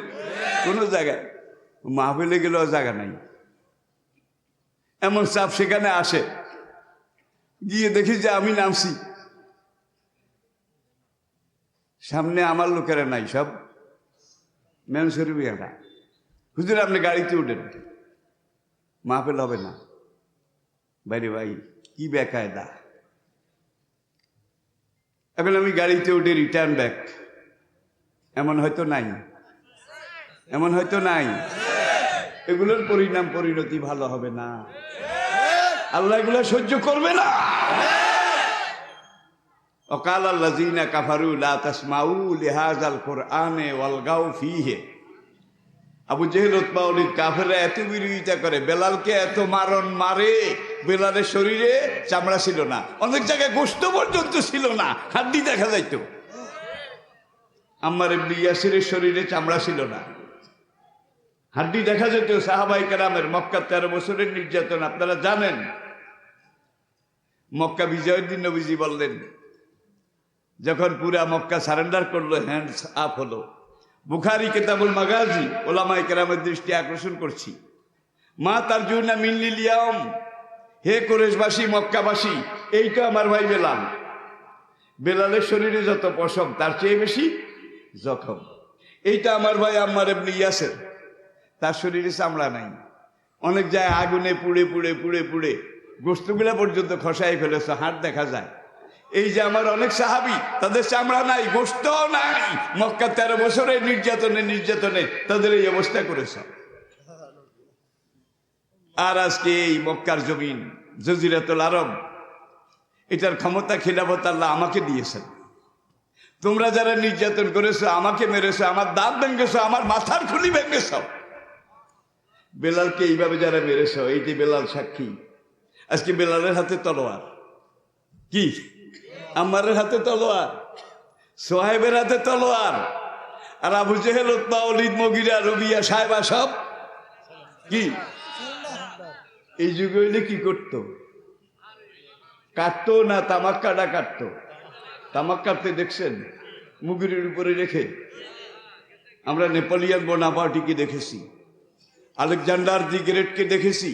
কোনো জায়গায় মাহফিলে গেলেও জায়গা নাই। এমন চাপ সেখানে আসে, গিয়ে দেখি যে আমি নামছি, সামনে আমার লোকেরা নাই, সব মেনসরিবিয়ারা। হুজুর আপনি গাড়িতে উঠেন, মাহফিল হবে না। বাইরে ভাই কি বেকায়দা। এখন আমি গাড়িতে উঠে রিটার্ন ব্যাক, এমন হয়তো নাই, এমন হয়তো নাই। এগুলোর পরিণাম পরিণতি ভালো হবে না, আল্লাহ এগুলো সহ্য করবে না। وقال الذين كفروا لا تسمعوا لهذا القرآن والغوا فيه। আবু জেহেল উতবা ওয়ালিদ কাফেররা এত বিরোধিতা করে, বেলালকে এত মারে, বেলালের শরীরে চামড়া ছিল না, অনেক জায়গায় গোশত পর্যন্ত ছিল না, হাড্ডি দেখা যাইতো। আম্মার ইবনে ইয়াসিরের শরীরে চামড়া ছিল না, হাড্ডি দেখা যেত। সাহাবায়ে কেরামের মক্কা 13 বছরের নির্যাতন আপনারা জানেন। মক্কা বিজয়ের দিন নবীজি বললেন, যখন পুরা মক্কা সারেন্ডার করলো, হ্যান্ডস আপ হলো। বুখারী কিতাবুল মাগাজি, ওলামায়ে কেরামের দৃষ্টি আকর্ষণ করছি। মা তারজুনা মিনলিল ইয়াউম, হে কুরাইশবাসী, মক্কাবাসী, এই তো আমার ভাই বেলাল। বেলালের শরীরে যত পশম তার চেয়ে বেশি জখম। এইটা আমার ভাই আম্মার ইবনে ইয়াসির, তার শরীরে চামড়া নাই, অনেক জায়গায় আগুনে পুড়ে পুড়ে পুড়ে পুড়ে গোশতগুলা পর্যন্ত খসাই ফেলেছে, হাড় দেখা যায়। এই যে আমার অনেক সাহাবী, তাদের চামড়া নাই, গোশত নাই। মক্কা 13 বছরের নির্যাতনে তাদের এই অবস্থা করেছে। আর আজকে এই মক্কার জমিন, জজিরাতুল আরব, এটার ক্ষমতা খিলাফত আল্লাহ আমাকে দিয়েছেন। তোমরা যারা নির্যাতন করেছো, আমাকে মেরেছো, আমার দাঁত ভেঙেছো, আমার মাথার খুলি ভেঙেছো। বেলালকে এইভাবে যারা মেরেছো, এই যে বেলাল সাক্ষী। আজকে বেলালের হাতে তলোয়ার, কি আম্মারের হাতে তলোয়ার, সোহাইবের হাতে তলোয়ার, আর আবু জেহেল, উতবা, ওয়ালিদ, মুগিরা, রবিয়া, সাহেবা সব কি? এই যুগে হইলে কি করতো? কাটতো না তামাক কাটা কাটতো। তামাক কাটতে দেখছেন মুগিরের উপরে রেখে? আমরা নেপোলিয়ন বোনাপার্টিকে দেখেছি, আলেকজান্ডার দি গ্রেটকে দেখেছি,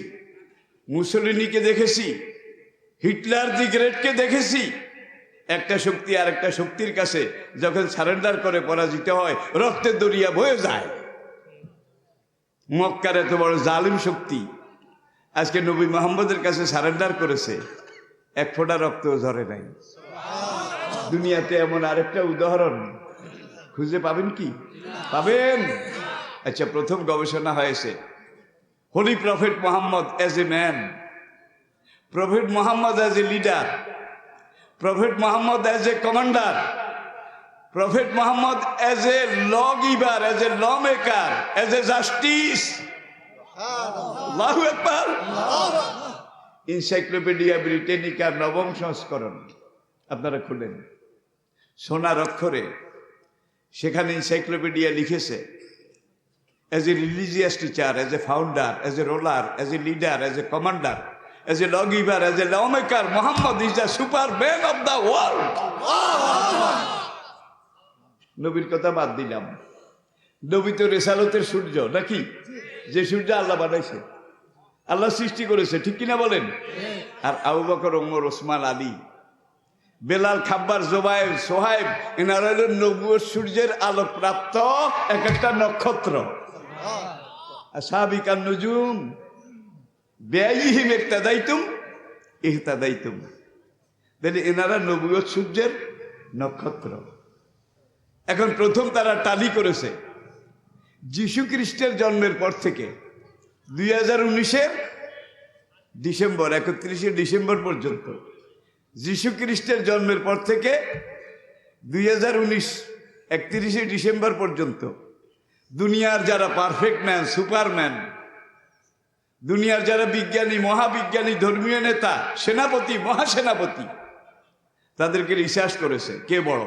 মুসলিনীকে দেখেছি, হিটলার দি গ্রেটকে দেখেছি। একটা শক্তি আর একটা শক্তির কাছে যখন সারেন্ডার করে পরাজিত হয়, রক্তের দরিয়া বয়ে যায়। মক্কার এত বড় জালিম শক্তি আজকে নবী মুহাম্মদের কাছে সারেন্ডার করেছে, এক ফোঁটা রক্ত ঝরে নাই। দুনিয়াতে এমন আরেকটা উদাহরণ খুঁজে পাবেন কি? পাবেন? আচ্ছা, প্রথম গবেষণা হয়েছে holy prophet Muhammad as a man, prophet Muhammad as a leader, prophet Muhammad as a commander, prophet Muhammad as a law giver, as a law maker, as a justice. আল্লাহু আকবার। এনসাইক্লোপিডিয়া ব্রিটানিকার 9ম সংস্করণ আপনারা খুলেন, সোনার অক্ষরে সেখানে এনসাইক্লোপিডিয়া লিখেছে, as a religious teacher, as a founder, as a ruler, as a leader, as a commander, as a lawgiver, as a lawmaker, Muhammad is the superman of the world. নবীর কথা বাদ দিলাম, নবী তো রেসালতের সূর্য নাকি, যে সূর্য আল্লাহ বানাইছে, আল্লাহ সৃষ্টি করেছে, ঠিক কিনা বলেন? আর আবু বকর, ওমর, ওসমান, আলী, বেলাল, খাব্বার, জোবায়ের, সোহাইব, এনারা হলেন নবুয়ত সূর্যের আলোক প্রাপ্ত এক একটা নক্ষত্র। সাহাবিকান নুজুম বেআইহিম ইক্তাদাইতুম ইহতাদাইতুম, তাহলে এনারা নবুয়ত সূর্যের নক্ষত্র। এখন প্রথম তারা টালি করেছে যীশু খ্রিস্টের জন্মের পর থেকে 2019-এর ডিসেম্বর, 31শে ডিসেম্বর পর্যন্ত, যীশু খ্রিস্টের জন্মের পর থেকে 2019 31শে ডিসেম্বর পর্যন্ত দুনিয়ার যারা পারফেক্ট ম্যান, সুপারম্যান, দুনিয়ার যারা বিজ্ঞানী, মহাবিজ্ঞানী, ধর্মীয় নেতা, সেনাপতি, মহাসেনাপতি, তাদেরকে রিসার্চ করেছে কে বড়,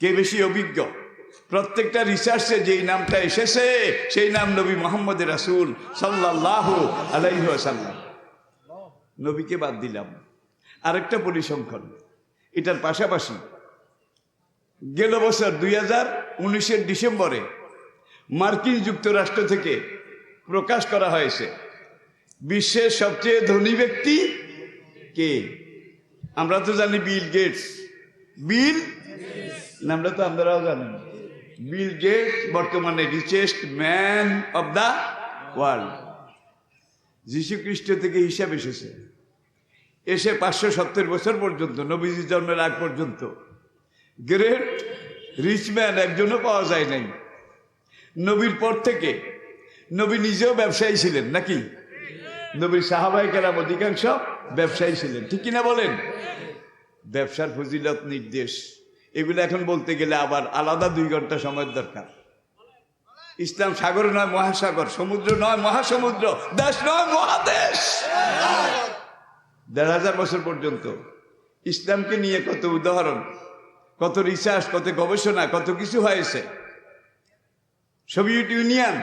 কে বেশি অভিজ্ঞ। প্রত্যেকটা রিসার্চে যেই নামটা এসেছে সেই নাম নবী মুহাম্মদ রাসূল সাল্লাল্লাহু আলাইহি ওয়াসাল্লাম। নবীকে বাদ দিলাম। আরেকটা পরিসংখ্যান এটার পাশাপাশি, গেল বছর 2019-এর ডিসেম্বরে মার্কিন যুক্তরাষ্ট্র থেকে প্রকাশ করা হয়েছে বিশ্বের সবচেয়ে ধনী ব্যক্তি কে। আমরা তো জানি বিল গেটস, বিল নামটা তো আপনারাও জানেন। বিল গেটস বর্তমানে richest man of the world. যীশু খ্রিস্ট থেকে হিসাব এসেছে, এসে 570 বছর পর্যন্ত, নবীজির জন্মের আগ পর্যন্ত গ্রেট রিচ ম্যান একজনও পাওয়া যায় নাই। নবীর পর থেকে, নবী নিজেও ব্যবসায়ী ছিলেন নাকি, নবীর সাহাবায়ে কেরাম অধিকাংশ ব্যবসায়ী ছিলেন, ঠিক কিনা বলেন? ব্যবসার ফজিলত, নির্দেশ, এগুলো এখন বলতে গেলে আবার আলাদা 2 ঘন্টা সময়ের দরকার। ইসলাম সাগর নয় মহাসাগর, সমুদ্র নয় মহাসমুদ্র, দেশ নয় মহাদেশ। 1000 বছর পর্যন্ত ইসলামকে নিয়ে কত উদাহরণ, কত রিসার্চ, কত গবেষণা, কত কিছু হয়েছে। সোভিয়েত ইউনিয়ন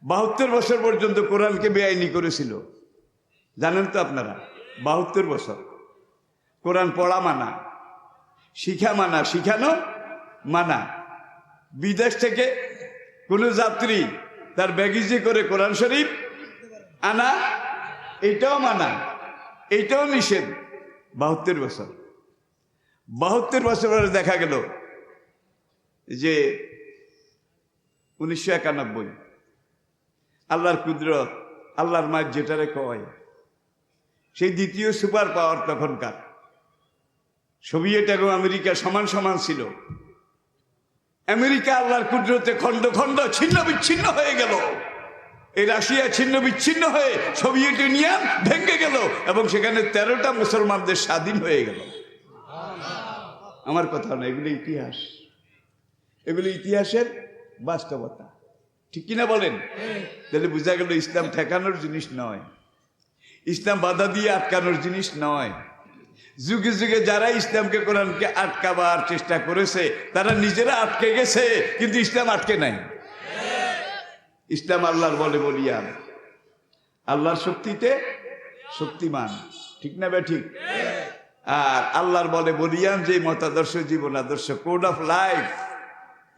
72 বছর পর্যন্ত কোরআনকে বেআইনি করেছিল, জানেন তো আপনারা? 72 বছর কোরআন পড়া মানা, শিখা মানা, শিখানো মানা। বিদেশ থেকে কোনো যাত্রী তার ব্যাগেজে করে কোরআন শরীফ আনা, এটাও মানা, এইটাও নিষেধ। 72 বছর, 72 বছর পরে দেখা গেল যে 1991 আল্লাহর কুদরত, আল্লাহর মায়ের যেটারে কয়, সেই দ্বিতীয় সুপার পাওয়ার তখনকার সোভিয়েত এবং আমেরিকা সমান সমান ছিল। আমেরিকা আল্লাহর কুদরতে খণ্ড খণ্ড ছিন্ন বিচ্ছিন্ন হয়ে গেল। এই রাশিয়া ছিন্ন বিচ্ছিন্ন হয়ে সোভিয়েত ইউনিয়ন ভেঙে গেল এবং সেখানে 13টা মুসলমানদের স্বাধীন হয়ে গেল। আমার কথা না, এগুলো ইতিহাস, এগুলো ইতিহাসের বাস্তবতা, ঠিক কিনা বলেন? তাহলে বোঝা গেল ইসলাম ঠেকানোর জিনিস নয়, ইসলাম বাধা দিয়ে আটকানোর জিনিস নয়। যুগে যুগে যারা ইসলামকে, কোরআনকে আটকাবার চেষ্টা করেছে তারা নিজেরা আটকে গেছে, কিন্তু ইসলাম আটকে নাই। ইসলাম আল্লাহর বলে বলিয়ান, আল্লাহর শক্তিতে শক্তিমান, ঠিক না বে ঠিক? আর আল্লাহর বলে বলিয়ান যে মতাদর্শ, জীবন আদর্শ, কোড অফ লাইফ,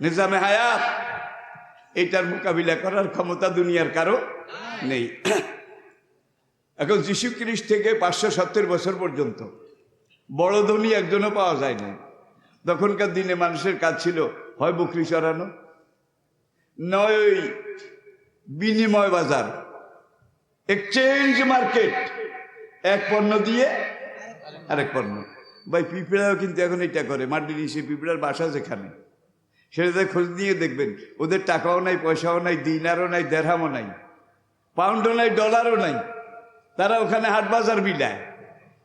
নিজামে হায়াত, এটার মোকাবিলা করার ক্ষমতা দুনিয়ার কারো নেই। এখন যীশু খ্রিস্ট থেকে 570 বছর পর্যন্ত বড় ধনী একজনও পাওয়া যায় না। তখনকার দিনে মানুষের কাজ ছিল হয় বকরি চড়ানো, নয় ওই বিনিময় বাজার, এক্সচেঞ্জ মার্কেট, এক পণ্য দিয়ে আরেক পণ্য। ভাই পিঁপড়াও কিন্তু এখন এটা করে, মাটির নিচে পিঁপড়ার বাসা যেখানে, সেটাতে খোঁজ নিয়ে দেখবেন ওদের টাকাও নাই, পয়সাও নাই, দিনারও নাই, দেড়হামও নাই, পাউন্ডও নাই, ডলারও নাই, তারা ওখানে হাট বাজার বিলায়।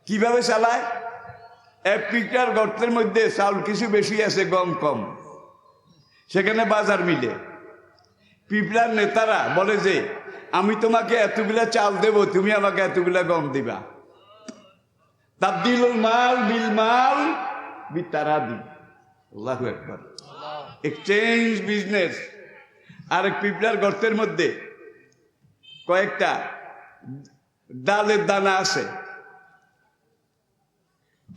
কিভাবে চালায়? এক পিঁপড়ার গর্তের মধ্যে চাউল কিছু বেশি আছে, গম কম, সেখানে বাজার মিলে। পিপলার নেতারা বলে যে আমি তোমাকে এতগুলা চাল দেব, তুমি আমাকে এতগুলা গম দিবা। তাবদিলুল মাল বিল মাল বিতারাদি। আল্লাহু আকবার। Exchange business. আরেক পিপলার গর্তের মধ্যে কয়েকটা ডালের দানা আছে,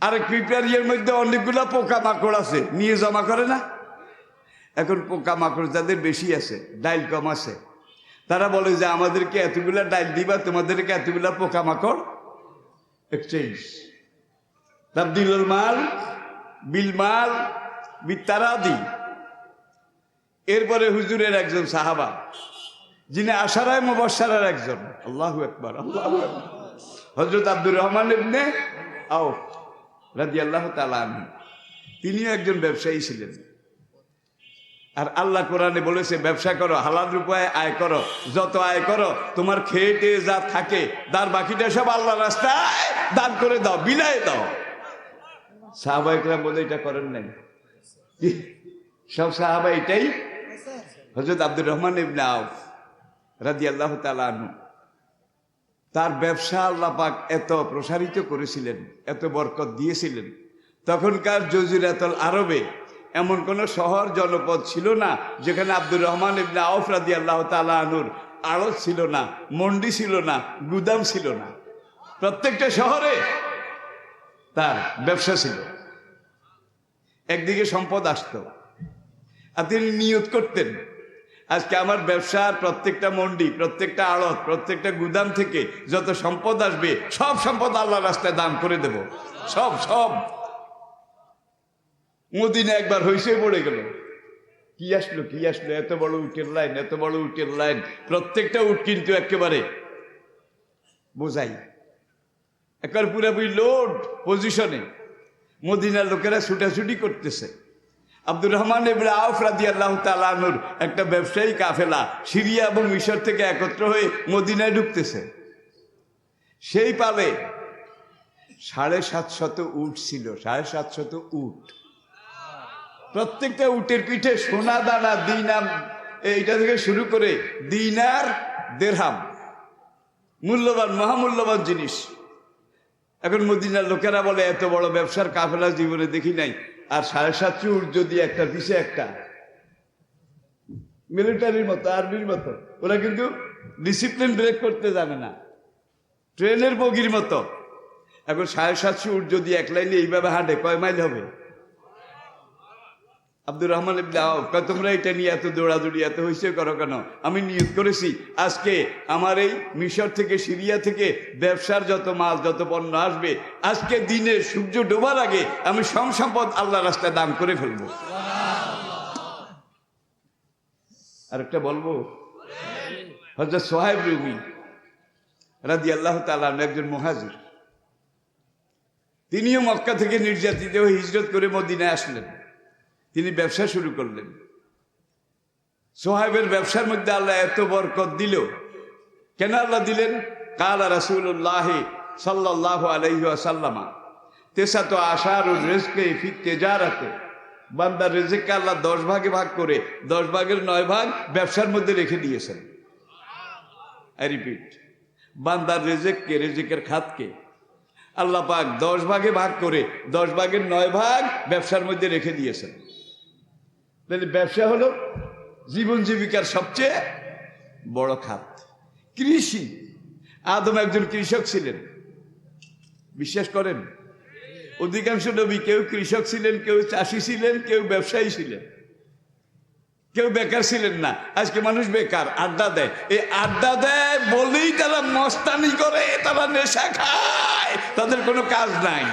আরেক পিঁপড়ার ইয়ের মধ্যে অনেকগুলা পোকা মাকড় আছে, নিয়ে জমা করে না? এখন পোকা মাকড় যাদের বেশি আছে, ডাইল কম আছে, তারা বলে যে আমাদেরকে এতগুলা ডাইল দিবা, তোমাদেরকে এতগুলা পোকা মাকড়। এক্সচেঞ্জ। তাবদিলুল মাল বিল মাল বিতারাদি। এরপরে হুজুরের একজন সাহাবা, যিনি আশারায়ে মুবাশশারার একজন, আল্লাহু আকবার, আল্লাহু আকবার, হযরত আব্দুর রহমান ইবনে আওফ রাদিয়াল্লাহু তাআলা আনহু, তিনিও একজন ব্যবসায়ী ছিলেন। আর আল্লাহ কোরআনে বলেছে ব্যবসা করো, হালাল উপায়ে আয় করো, যত আয় করো তোমার খেটে যা থাকে তার বাকিটা সব আল্লাহর রাস্তায় দান করে দাও, বিলায় দাও। সাহাবা ইকরাম বলে এটা করেন নাই? সব সাহাবা এটাই। হযরত আব্দুর রহমান ইবনে আওফ রাদিয়াল্লাহু তাআলা আনহু, তার ব্যবসা আল্লাহ পাক এত প্রসারিত করেছিলেন, এত বরকত দিয়েছিলেন। তখনকার জজিরাতুল আরবে এমন কোন শহর জনপদ ছিল না যেখানে আব্দুর রহমান ইবনে আওফ রাদিয়াল্লাহু তাআলা আনহুর আড়ত ছিল না, মন্ডি ছিল না, গুদাম ছিল না। প্রত্যেকটা শহরে তার ব্যবসা ছিল। একদিকে সম্পদ আসতো, আর তিনি নিয়ত করতেন আজকে আমার ব্যবসার প্রত্যেকটা মন্ডি, প্রত্যেকটা আড়ত, প্রত্যেকটা গুদাম থেকে যত সম্পদ আসবে সব সম্পদ আল্লাহর রাস্তায় দান করে দেব। সব সব। মদিনা একবার হইসে পড়ে গেল, কি আসলো কি আসলো, এত বড় উটের লাইন, এত বড় উটের লাইন, প্রত্যেকটা উট কিন্তু একেবারে বোঝাই, একবার পুরোপুরি লোড পজিশনে। মদিনার লোকেরা ছুটাছুটি করতেছে। আব্দুর রহমান ইবনে আওফ রাদিয়াল্লাহু তাআলা আনহুর একটা ব্যবসায়ী কাফেলা সিরিয়া এবং মিশর থেকে একত্র হয়ে মদিনায় ঢুকতেছে। সেই পালে 750 উট ছিল, 750 উট। প্রত্যেকটা উটের পিঠে সোনা দানা, দিনার, এইটা থেকে শুরু করে দিনার, দিরহাম, মূল্যবান, মহামূল্যবান জিনিস। এখন মদিনার লোকেরা বলে এত বড় ব্যবসার কাফেলা জীবনে দেখি নাই। আর 750 উট যদি একটা পিছে একটা, মিলিটারির মতো, আর্মির মতো, ওরা কিন্তু ডিসিপ্লিন ব্রেক করতে জানে না, ট্রেনের বগির মতো। এখন 750 উট যদি এক লাইনে এইভাবে হাঁটে, কয় মাইল হবে? আব্দুর রহমান ইবনে আওফ কয় তোমরা এটা নিয়ে এত দৌড়াদৌড়ি, এত হইচই করো কেন? আমি নিয়ত করেছি আজকে আমার এই মিশর থেকে, সিরিয়া থেকে ব্যবসার যত মাল, যত পণ্য আসবে, আজকে দিনে সূর্য ডোবার আগে আমি সব সম্পদ আল্লাহর রাস্তায় দান করে ফেলবো। আরেকটা বলবো, হযরত সোহাইব রুমি রাদিয়াল্লাহু তাআলা আনহু একজন মুহাজির, তিনিও মক্কা থেকে নির্যাতিত হয়ে হিজরত করে মদিনায় আসলেন। তিনি ব্যবসা শুরু করলেন। সোহাইবের ব্যবসার মধ্যে আল্লাহ এত বরকত দিল। কেন আল্লাহ দিলেন? কালা রাসূলুল্লাহ সাল্লাল্লাহু আলাইহি ওয়াসাল্লাম তেসাত আশারুর রিজকে ফি তিজারাতে, বান্দার রিজকে আল্লাহ 10 ভাগে ভাগ করে 10 ভাগের 9 ভাগ ব্যবসার মধ্যে রেখে দিয়েছেন। আই রিপিট, বান্দার রিজকে, রিজকের খাতকে আল্লাহ পাক 10 ভাগে ভাগ করে 10 ভাগের 9 ভাগ ব্যবসার মধ্যে রেখে দিয়েছেন। তাহলে ব্যবসা হলো জীবন জীবিকার সবচেয়ে বড় খাত। কৃষি, আদম একজন কৃষক ছিলেন, বিশ্বাস করেন? অধিকাংশ নবী কেউ কৃষক ছিলেন, কেউ চাষি ছিলেন, কেউ ব্যবসায়ী ছিলেন, কেউ বেকার ছিলেন না। আজকে মানুষ বেকার, আড্ডা দেয়। এই আড্ডা দেয় বলেই তারা মস্তানি করে, তারা নেশা খায়, তাদের কোনো কাজ নাই।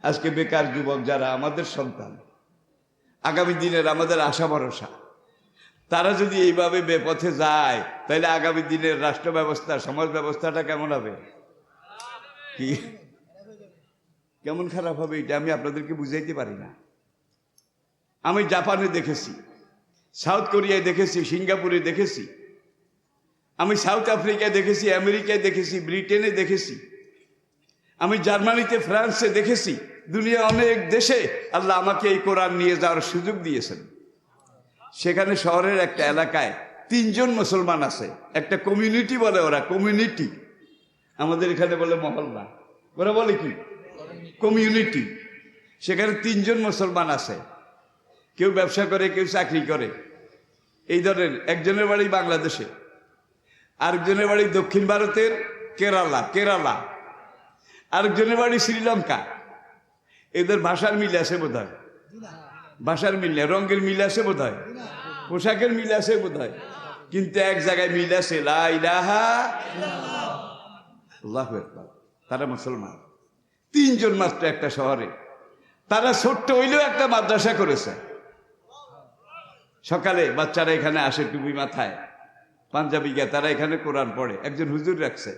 আজকে বেকার যুবক যারা আমাদের সন্তান, আগামী দিনের আমাদের আশা ভরসা, তারা যদি এইভাবে বেপথে যায় তাহলে আগামী দিনের রাষ্ট্র ব্যবস্থা, সমাজ ব্যবস্থাটা কেমন হবে? কি কেমন খারাপ হবে এটা আমি আপনাদেরকে বুঝাইতে পারি না। আমি জাপানে দেখেছি, সাউথ কোরিয়ায় দেখেছি, সিঙ্গাপুরে দেখেছি, আমি সাউথ আফ্রিকায় দেখেছি, আমেরিকায় দেখেছি, ব্রিটেনে দেখেছি, আমি জার্মানিতে, ফ্রান্সে দেখেছি। দুনিয়া অনেক দেশে আল্লাহ আমাকে এই কোরআন নিয়ে যাওয়ার সুযোগ দিয়েছেন। সেখানে শহরের একটা এলাকায় 3 জন মুসলমান আছে, একটা কমিউনিটি বলে ওরা, কমিউনিটি। আমাদের এখানে বলে মহল্লা, ওরা বলে কি কমিউনিটি। সেখানে 3 জন মুসলমান আছে, কেউ ব্যবসা করে, কেউ চাকরি করে। এই ধরনের একজনের বাড়ি বাংলাদেশে, আরেকজনের বাড়ি দক্ষিণ ভারতের কেরালা, আরেকজনের বাড়ি শ্রীলঙ্কা। এদের ভাষার মিল আছে বোধ হয়, ভাষার মিল নেই, রঙের মিল আছে বোধ হয়, পোশাকের মিল আছে বোধ হয়, কিন্তু এক জায়গায় মিল আছে, লা ইলাহা আল্লাহু আকবার। তারা মুসলমান, 3 জন মাত্র একটা শহরে। তারা ছোট্ট হইলেও একটা মাদ্রাসা করেছে। সকালে বাচ্চারা এখানে আসে টুপি মাথায়, পাঞ্জাবি গায়ে, তারা এখানে কোরআন পড়ে। একজন হুজুর রাখছে,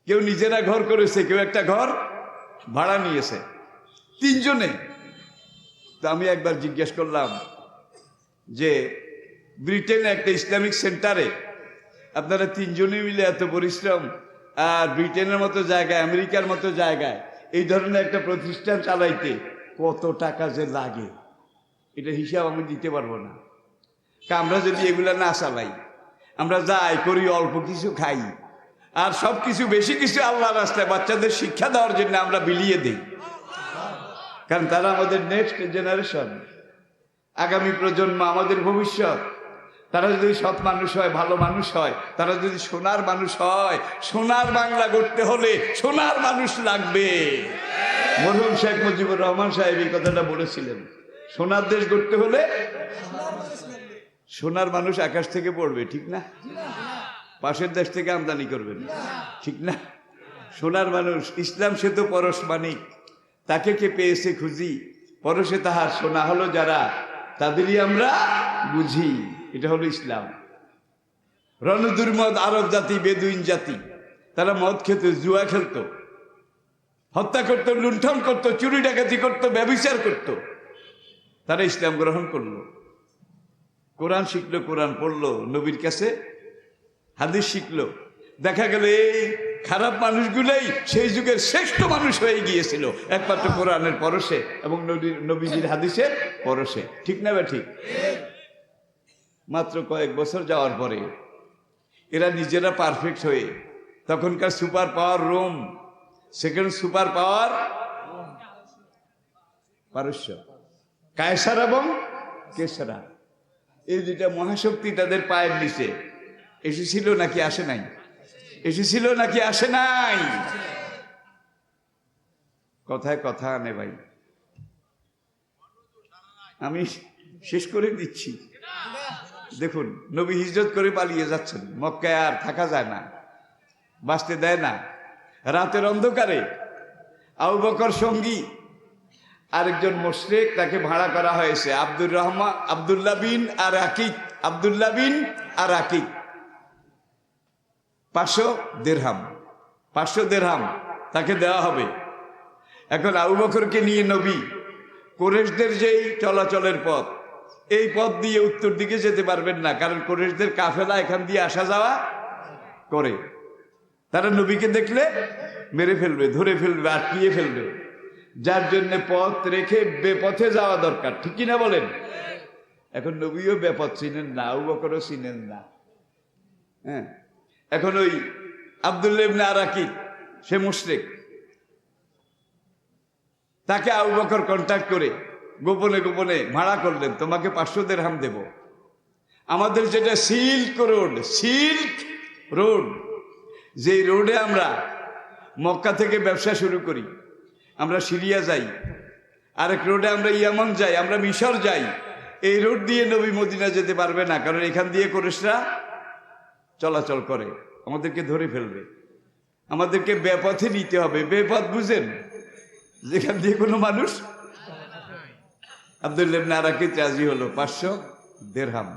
কেউ নিজেরা ঘর করেছে, কেউ একটা ঘর ভাড়া নিয়েছে, 3 জনে। তো আমি একবার জিজ্ঞেস করলাম যে ব্রিটেনে একটা ইসলামিক সেন্টারে আপনারা 3 জনে মিলে এত পরিশ্রম, আর ব্রিটেনের মতো জায়গায়, আমেরিকার মতো জায়গায় এই ধরনের একটা প্রতিষ্ঠান চালাইতে কত টাকা যে লাগে, এটা হিসাব আমি দিতে পারবো না। আমরা যদি এগুলা না চালাই, আমরা যাই করি, অল্প কিছু খাই, আর সব কিছু বেশি কিছু আল্লাহর রাস্তায় বাচ্চাদের শিক্ষা দেওয়ার জন্য আমরা বিলিয়ে দিই। কারণ তারা আমাদের নেক্সট জেনারেশন, আগামী প্রজন্ম, আমাদের ভবিষ্যৎ। তারা যদি সৎ মানুষ হয়, ভালো মানুষ হয়, তারা যদি সোনার মানুষ হয়, সোনার বাংলা গড়তে হলে সোনার মানুষ লাগবে। মরহুম শেখ মুজিবুর রহমান সাহেব এই কথাটা বলেছিলেন, সোনার দেশ গড়তে হলে সোনার মানুষ আকাশ থেকে পড়বে, ঠিক না? পাশের দেশ থেকে আমদানি করবেন, ঠিক না? সোনার মানুষ, ইসলাম সে তো পরশ মানিক, তাকে কে পেয়েছে খুঁজি, পরশে তাহার সোনা হলো যারা, তাদেরই আমরা বুঝি। এটা হলো ইসলাম। রণদুর্মদ আরব জাতি, বেদুইন জাতি, তারা মদ খেত, জুয়া খেলতো, হত্যা করতো, লুণ্ঠন করতো, চুরি ডাকাতি করতো, ব্যভিচার করতো। তারা ইসলাম গ্রহণ করলো, কোরআন শিখলো, কোরআন পড়লো, নবীর কাছে হাদিস শিখলো। দেখা গেল এই খারাপ মানুষগুলোই সেই যুগের শ্রেষ্ঠ মানুষ হয়ে গিয়েছিল, একমাত্র কোরআনের পরশে এবং নবীজির হাদিসের পরশে, ঠিক না? ঠিক। মাত্র কয়েক বছর যাওয়ার পরে এরা নিজেরা পারফেক্ট হয়ে, তখনকার super power Rome, second super power পারস্য, কায়সার এবং কেসরা, এই 2টা মহাশক্তি তাদের পায়ের নিচে এসেছিল নাকি আসে নাই? এসেছিল নাকি আসে নাই? কথায় কথা আনে ভাই, আমি শেষ করে দিচ্ছি। দেখুন, নবী হিজরত করে পালিয়ে যাচ্ছেন, মক্কায় আর থাকা যায় না, বাঁচতে দেয় না। রাতের অন্ধকারে আবু বকর সঙ্গী, আরেকজন মুশরিক, তাকে ভাড়া করা হয়েছে, আব্দুল্লাহ বিন আর আকিক, 500 দেরহাম তাকে দেওয়া হবে। এখন আবু বকরকে নিয়ে নবী কুরাইশদের যেই চলাচলের পথ, এই পথ দিয়ে উত্তর দিকে যেতে পারবেন না, কারণ কুরাইশদের কাফেলা এখান দিয়ে আসা যাওয়া করে। তারা নবীকে দেখলে মেরে ফেলবে, ধরে ফেলবে, আটকিয়ে ফেলবে, যার জন্য পথ রেখে বেপথে যাওয়া দরকার, ঠিক কিনা বলেন? এখন নবীও বেপথ চিনেন না, আবু বকরও চিনেন না। হ্যাঁ, এখন ওই আব্দুল্লাহ ইবনে আরাকি, সে মুশরিক, তাকে আবু বকর কন্ট্যাক্ট করে গোপনে গোপনে ভাড়া করলেন, তোমাকে 500 দিরহাম দেব। আমাদের যেটা সিল্ক রোড, যে রোডে আমরা মক্কা থেকে ব্যবসা শুরু করি, আমরা সিরিয়া যাই, আরেক রোডে আমরা ইয়ামান যাই, আমরা মিশর যাই, এই রোড দিয়ে নবী মদিনা যেতে পারবে না, কারণ এখান দিয়ে কুরাইশরা চলাচল করে, আমাদেরকে ধরে ফেলবে। আমাদেরকে বেপথে নিতে হবে। বেপথ বুঝেন? যেখান দিয়ে কোনো মানুষ। আব্দুল্লাহ ইবনে আরাকি রাজি হলো, 500 দিরহাম।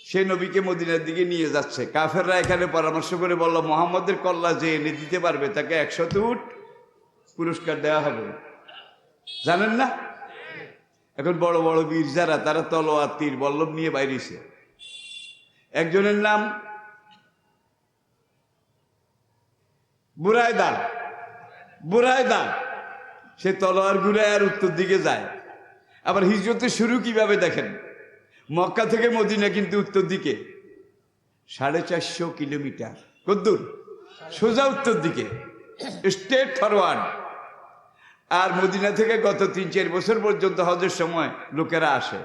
সে নবীকে মদিনার দিকে নিয়ে যাচ্ছে। কাফেররা এখানে পরামর্শ করে বলল, মুহাম্মদের কল্লা যে এনে দিতে পারবে তাকে 100 উট পুরস্কার দেওয়া হবে। জানেন না? এখন বড় বড় বীর যারা, তারা তলোয়ার, তীর, বল্লভ নিয়ে বাইরেছে। একজনের নাম বুরায়দা, সে তলোয়ার ঘুরে আর উত্তর দিকে যায়। আবার হিজরতের শুরু কিভাবে দেখেন, মক্কা থেকে মদিনা কিন্তু উত্তর দিকে 450 কিলোমিটার। কদ্দূর? সোজা উত্তর দিকে, স্ট্রেট ফরওয়ার্ড। আর মদিনা থেকে গত 3-4 বছর পর্যন্ত হজের সময় লোকেরা আসে,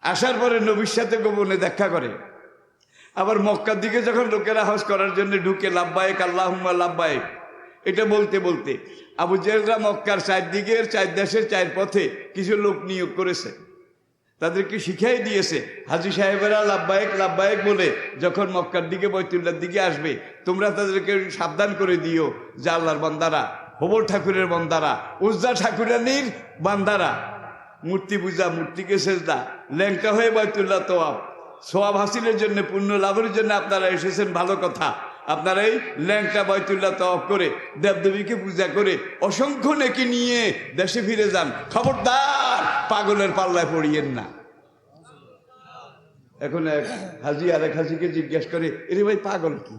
আসার পরে নবীর সাথে গোপনে দেখা করে। আবার মক্কার দিকে যখন লোকেরা হজ করার জন্য ঢুকে, লাব্বায়েক আল্লাহুম্মা লাব্বায়েক এটা বলতে বলতে আবু জেহেলরা মক্কার 4 দিকের 4 দেশের 4 পথে কিছু লোক নিয়োগ করেছে, তাদেরকে শিখাই দিয়েছে হাজী সাহেবেরা লাব্বায়েক লাব্বায়েক বলে যখন মক্কার দিকে বাইতুল্লাহর দিকে আসবে, তোমরা তাদেরকে সাবধান করে দিও যে আল্লাহর বান্দারা, হবল ঠাকুরের বান্দারা, উজ্জা ঠাকুরানীর বান্দারা মূর্তি পূজা, মূর্তিকে সেজদা, ল্যাংটা হয়ে বাইতুল্লাহ তোয়াব, সোয়াব হাসিলের জন্য, পুণ্য লাভের জন্য আপনারা এসেছেন, ভালো কথা। আপনারা এই ল্যাংটা বাইতুল্লাহ তওয়াব করে দেবদেবীকে পূজা করে অসংখ্য নেকি নিয়ে দেশে ফিরে যান। খবরদার পাগলের পাল্লায় পড়িয়েন না। এখন এক হাজি আর এক হাজিকে জিজ্ঞাসা করে, এরে ভাই পাগল কি,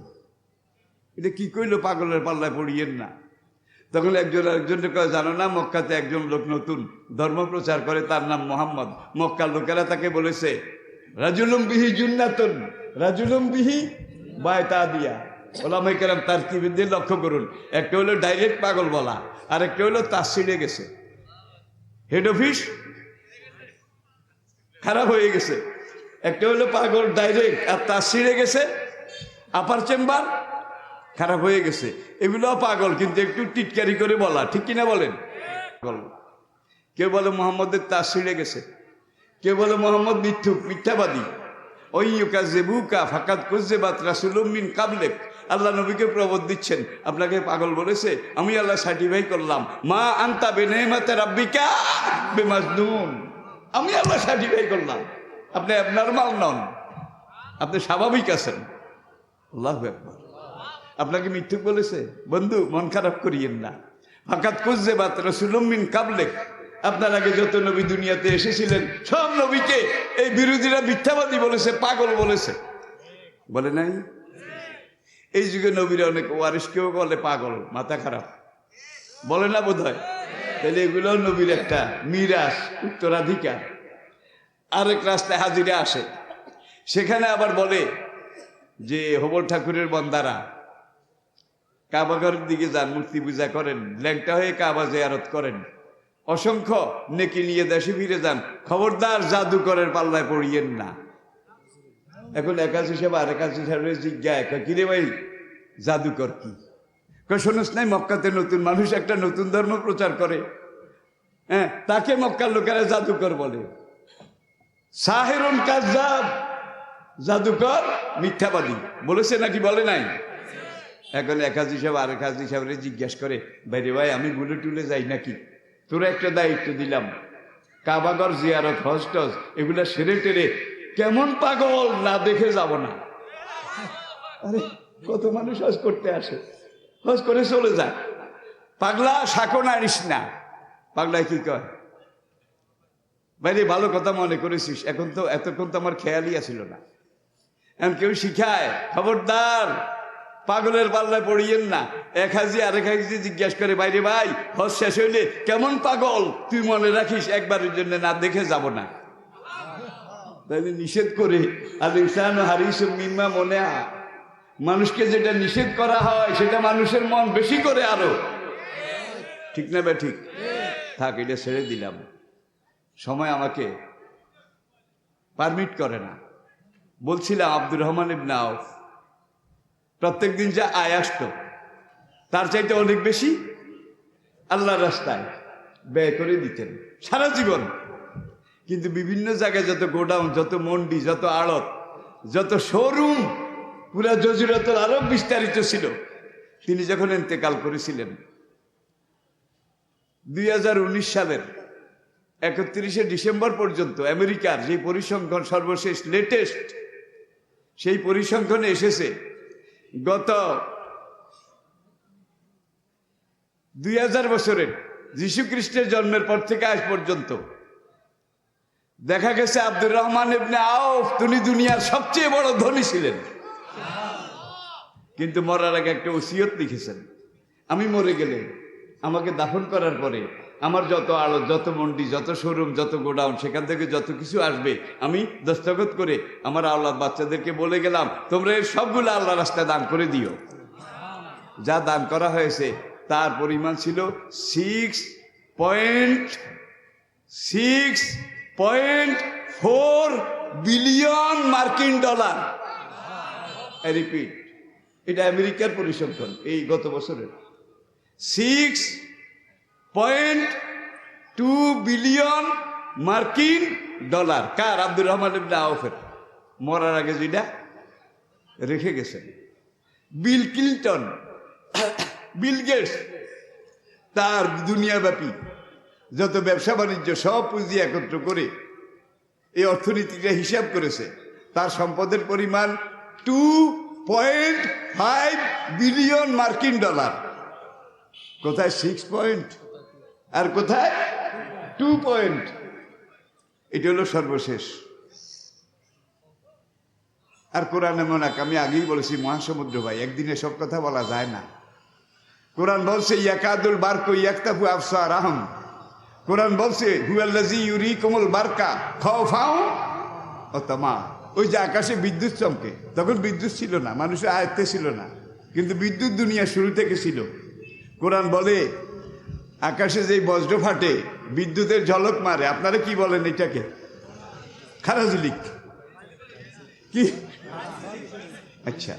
এটা কি কইলো পাগলের পাল্লায় পড়িয়েন না? তখন একজন আরেকজনকে কয়, জানো না মক্কাতে একজন লোক নতুন ধর্ম প্রচার করে, তার নাম মোহাম্মদ। মক্কার লোকেরা তাকে বলেছে রাজুলুম বিহি জুন্নাতুন রাজুলুম বিহি বায়তা দিয়া। ওলামায়ে কেরাম তারকিব দিয়ে লক্ষ্য করুন, একটা হলো ডাইরেক্ট পাগল বলা, আর একটা হলো তার ছিঁড়ে গেছে, হেড অফিস খারাপ হয়ে গেছে। একটা হলো পাগল ডাইরেক্ট, আর তার ছিঁড়ে গেছে আপার চেম্বার খারাপ হয়ে গেছে। এগুলো পাগল, কিন্তু একটু টিটকারি করে বলা, ঠিক কিনা বলেন? কেউ বলে মোহাম্মদের তার ছিঁড়ে গেছে, কেউ বলে মোহাম্মদ মিথ্যুক, মিথ্যাবাদী। ওই ইউকাযিবুকা ফাকাদ কুযিবাত রাসূলুম মিন কাবলিক। আল্লাহ নবীকে প্রবোধ দিচ্ছেন, আপনাকে পাগল বলেছে, আমি আল্লাহ সার্টিফাই করলাম, মা আনতা বিনিমাতি রাব্বিকা বিমাজনুন। আমি আল্লাহ সার্টিফাই করলাম আপনি অ্যাবনর্মাল নন, আপনি স্বাভাবিক আছেন। আল্লাহু আকবার। আপনাকে মিথ্যুক বলেছে, বন্ধু মন খারাপ করিয়েন না। ফাকাদ কুযিবাত রাসূলুম মিন কাবলিক, আপনার আগে যত নবী দুনিয়াতে এসেছিলেন সব নবীকে এই বিরোধীরা মিথ্যাবাদী বলেছে, পাগল বলেছে, বলে নাই? এই যুগে নবীরা অনেক ওয়ারিসকেও বলে পাগল, মাথা খারাপ, বলে না বোধ হয়? তাহলে এগুলো নবীর একটা মিরাস, উত্তরাধিকার। আরেক রাস্তায় হাজিরা আসে, সেখানে আবার বলে যে হবল ঠাকুরের বান্দারা কাবাঘরের দিকে যান, মূর্তি পূজা করেন, ল্যাংটা হয়ে কাবা জিয়ারত করেন, অসংখ্য নেকি নিয়ে দেশে ফিরে যান, খবরদার জাদুকরের পাল্লায় পড়িয়েন না। এখন একাজ হিসাবে আর একাজ হিসাবে জিজ্ঞাসা, কিরে ভাই জাদুকর কি? শোনস নাই মক্কাতে নতুন মানুষ একটা নতুন ধর্ম প্রচার করে, হ্যাঁ, তাকে মক্কার লোকেরা জাদুকর বলে। সাহেরুন কাযযাব, জাদুকর মিথ্যাবাদী বলেছে নাকি বলে নাই? এখন একাজ হিসাবে আর একাজ হিসাবে জিজ্ঞাসা করে, ভাইরে ভাই আমি গুলে টুলে যাই নাকি? তোরা একটা দায়িত্ব দিলাম, কাবাঘর জিয়ারত হজ টজ এগুলা সেরে টেরে কেমন পাগল না দেখে যাব না। আরে কত মানুষ হজ করতে আসে, হজ করে চলে যায়, পাগলা শাকো নাড়িস না। পাগলায় কি কয়, বাইরে ভালো কথা মনে করেছিস, এখন তো এতক্ষণ তো আমার খেয়ালই আসিল না। এখন কেউ শিখায়, খবরদার পাগলের পাল্লায় পড়িয়েন না। এক হাজি আরেক হাজি জিজ্ঞাসা করে, বাইরে ভাই হজ শেষ হইলে কেমন পাগল তুই মনে রাখিস, একবারের জন্য না দেখে যাব না। তাহলে নিষেধ করে আল ইনসানু হারিসুম মিম্মা মনে, মানুষকে যেটা নিষেধ করা হয় সেটা মানুষের মন বেশি করে আরো, ঠিক না বে ঠিক? থাক, এটা ছেড়ে দিলাম, সময় আমাকে পারমিট করে না। বলছিলাম আব্দুর রহমান ইবনে আউফ প্রত্যেক দিন যা আয় আসতো তার চাইতে অনেক বেশি আল্লাহর রাস্তায় ব্যয় করে দিতেন সারা জীবন। কিন্তু বিভিন্ন জায়গায় যত গোডাউন, যত মন্ডি, যত আড়ত, যত শোরুম পুরা জজিরাতুল আরব বিস্তারিত ছিল। তিনি যখন ইন্তেকাল করেছিলেন 2019 সালের 31শে ডিসেম্বর পর্যন্ত আমেরিকার যে পরিসংখ্যান সর্বশেষ লেটেস্ট, সেই পরিসংখ্যানে এসেছে গত 2000 বছরের যীশু খ্রিস্টের জন্মের পর থেকে আজ পর্যন্ত দেখা গেছে আব্দুর রহমান ইবনে আউফ তিনি দুনিয়ার সবচেয়ে বড় ধনী ছিলেন। কিন্তু মরার আগে একটা ওসিয়ত লিখেছেন, আমি মরে গেলে আমাকে দাফন করার পরে আমার যত আড়ত, যত মন্ডি, যত শোরুম, যত গোডাউন, সেখান থেকে যত কিছু আসবে আমি দস্তখত করে আমার আওলাদ বাচ্চাদেরকে বলে গেলাম, তোমরা এর সবগুলো আল্লাহ রাস্তায় দান করে দিও। যা দান করা হয়েছে তার পরিমাণ ছিল 6.4 বিলিয়ন মার্কিন ডলার। রিপিট, এটা আমেরিকার পরিসংখ্যান এই গত বছরের। 6.2 বিলিয়ন মার্কিন ডলার। কার? আব্দুর রহমান ইবনে আউফের। মরার আগে যেটা রেখে গেছেন। বিল ক্লিন্টন, বিল গেটস তার দুনিয়াব্যাপী যত ব্যবসা বাণিজ্য সব পুঁজি একত্র করে এই অর্থনীতিটা হিসাব করেছে, তার সম্পদের পরিমাণ 2.5 বিলিয়ন মার্কিন ডলার। কোথায় 6 পয়েন্ট আর কোথায় 2 পয়েন্ট? এটা হলো সর্বশেষ। আর কোরআন এমন এক, আমি আগেই বলেছি মহাসমুদ্র ভাই, একদিনে সব কথা বলা যায় না। কোরআন বলছে ইয়াকাদুল বারকু ইয়াকতাফু আবসারাহুম। কোরআন বলছে হুয়াল্লাযী ইউরিকুমুল বারকা খাওফাও ওয়া তামা। ওই যে আকাশে বিদ্যুৎ চমকে, তখন বিদ্যুৎ ছিল না, মানুষের আয়ত্তে ছিল না, কিন্তু বিদ্যুৎ দুনিয়া শুরু থেকে ছিল। কোরআন বলে আকাশে যেই বজ্র ফাটে, বিদ্যুতের ঝলক মারে, আপনারা কি বলেন এটাকে? খারাজলিক কি? আচ্ছা,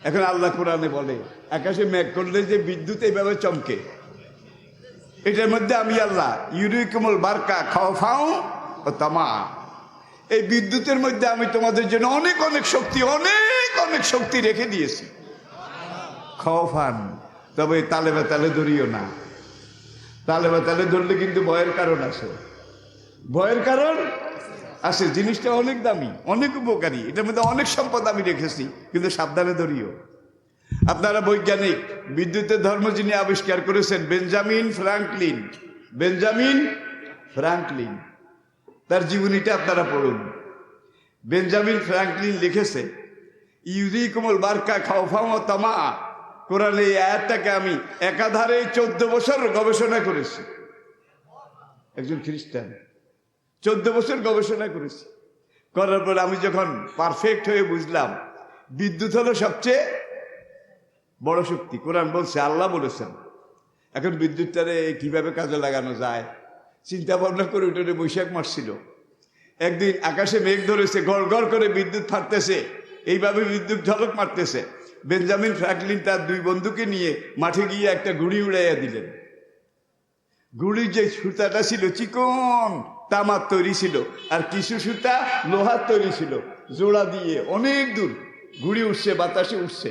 এখন আল্লাহ কোরআনে বলে আকাশে মেঘ করলে যে বিদ্যুৎ এইভাবে চমকে, এটার মধ্যে আমি আল্লাহ ইউরিকুমুল বারকা খাওফাও ও তামা, এই বিদ্যুতের মধ্যে আমি তোমাদের জন্য অনেক অনেক শক্তি, অনেক অনেক শক্তি রেখে দিয়েছি। খাওফান, তবে তালে বেতালে ধরিও না। তালে বেতালে ধরলে কিন্তু ভয়ের কারণ আছে, ভয়ের কারণ আছে। জিনিসটা অনেক দামি, অনেক উপকারী, এটার মধ্যে অনেক সম্পদ আমি রেখেছি, কিন্তু সাবধানে ধরিও। আপনারা বৈজ্ঞানিক বিদ্যুতের ধর্ম যিনি আবিষ্কার করেছেন, বেঞ্জামিন ফ্রাঙ্কলিন, বেঞ্জামিন ফ্রাঙ্কলিন, তার জীবনীটা আপনারা পড়ুন। বেঞ্জামিন ফ্রাঙ্কলিন লিখেছে ইউরিকুমুল বারকা খাওফাও ওয়া তামা। কোরআনে এই আয়াতটাকে আমি একাধারে 14 বছর গবেষণা করেছি। একজন খ্রিস্টান 14 বছর গবেষণা করেছি। করার পর আমি যখন পারফেক্ট হয়ে বুঝলাম বিদ্যুৎ হলো সবচেয়ে বড় শক্তি। কোরআন বলছে, আল্লাহ বলেছেন। এখন বিদ্যুৎটারে কিভাবে কাজে লাগানো যায় চিন্তা ভাবনা করে উঠে বৈশাখ মাস ছিল। একদিন আকাশে মেঘ ধরেছে, গড় গড় করে বিদ্যুৎ ফাটতেছে, এইভাবে বিদ্যুৎ ঝলক মারতেছে। বেঞ্জামিন ফ্রাঙ্কলিন তার 2 বন্ধুকে নিয়ে মাঠে গিয়ে একটা ঘুড়ি উড়াইয়া দিলেন। ঘুড়ির যে সুতাটা ছিল চিকন তামার তৈরি ছিল, আর কিছু সুতা লোহার তৈরি ছিল। জোড়া দিয়ে অনেক দূর ঘুড়ি উঠছে, বাতাসে উঠছে।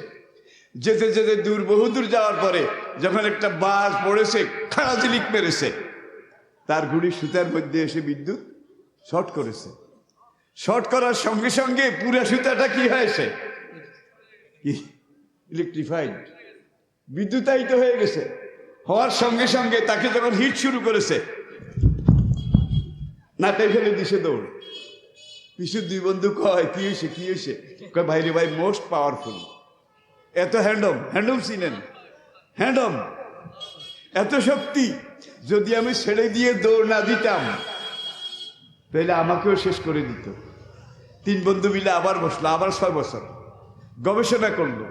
যেতে যেতে দূর, বহুদূর যাওয়ার পরে যখন একটা বাস পড়েছে, খাড়াঝিলিক মেরেছে, তার ঘুড়ির সুতার মধ্যে এসে বিদ্যুৎ শর্ট করেছে। শর্ট করার সঙ্গে সঙ্গে পুরো সুতাটা কি হয়েছে? ইলেকট্রিফাইড, বিদ্যুতায়িত হয়ে গেছে। হওয়ার সঙ্গে সঙ্গে তাকে যখন হিট শুরু করেছে, নাটাই ফেলে দিছে দৌড়। পিছু 2 বন্ধু কয়, কি হয়েছে কি হয়েছে? কয়, ভাই রে ভাই, মোস্ট পাওয়ারফুল। এত হ্যান্ডম, হ্যান্ডম চিনেন? হ্যান্ডম, এত শক্তি, যদি আমি ছেড়ে দিয়ে দৌড় না দিতাম তাহলে আমাকেও শেষ করে দিত। 3 বন্ধু মিলে আবার বসলো, আবার 6 বছর গবেষণা করলো।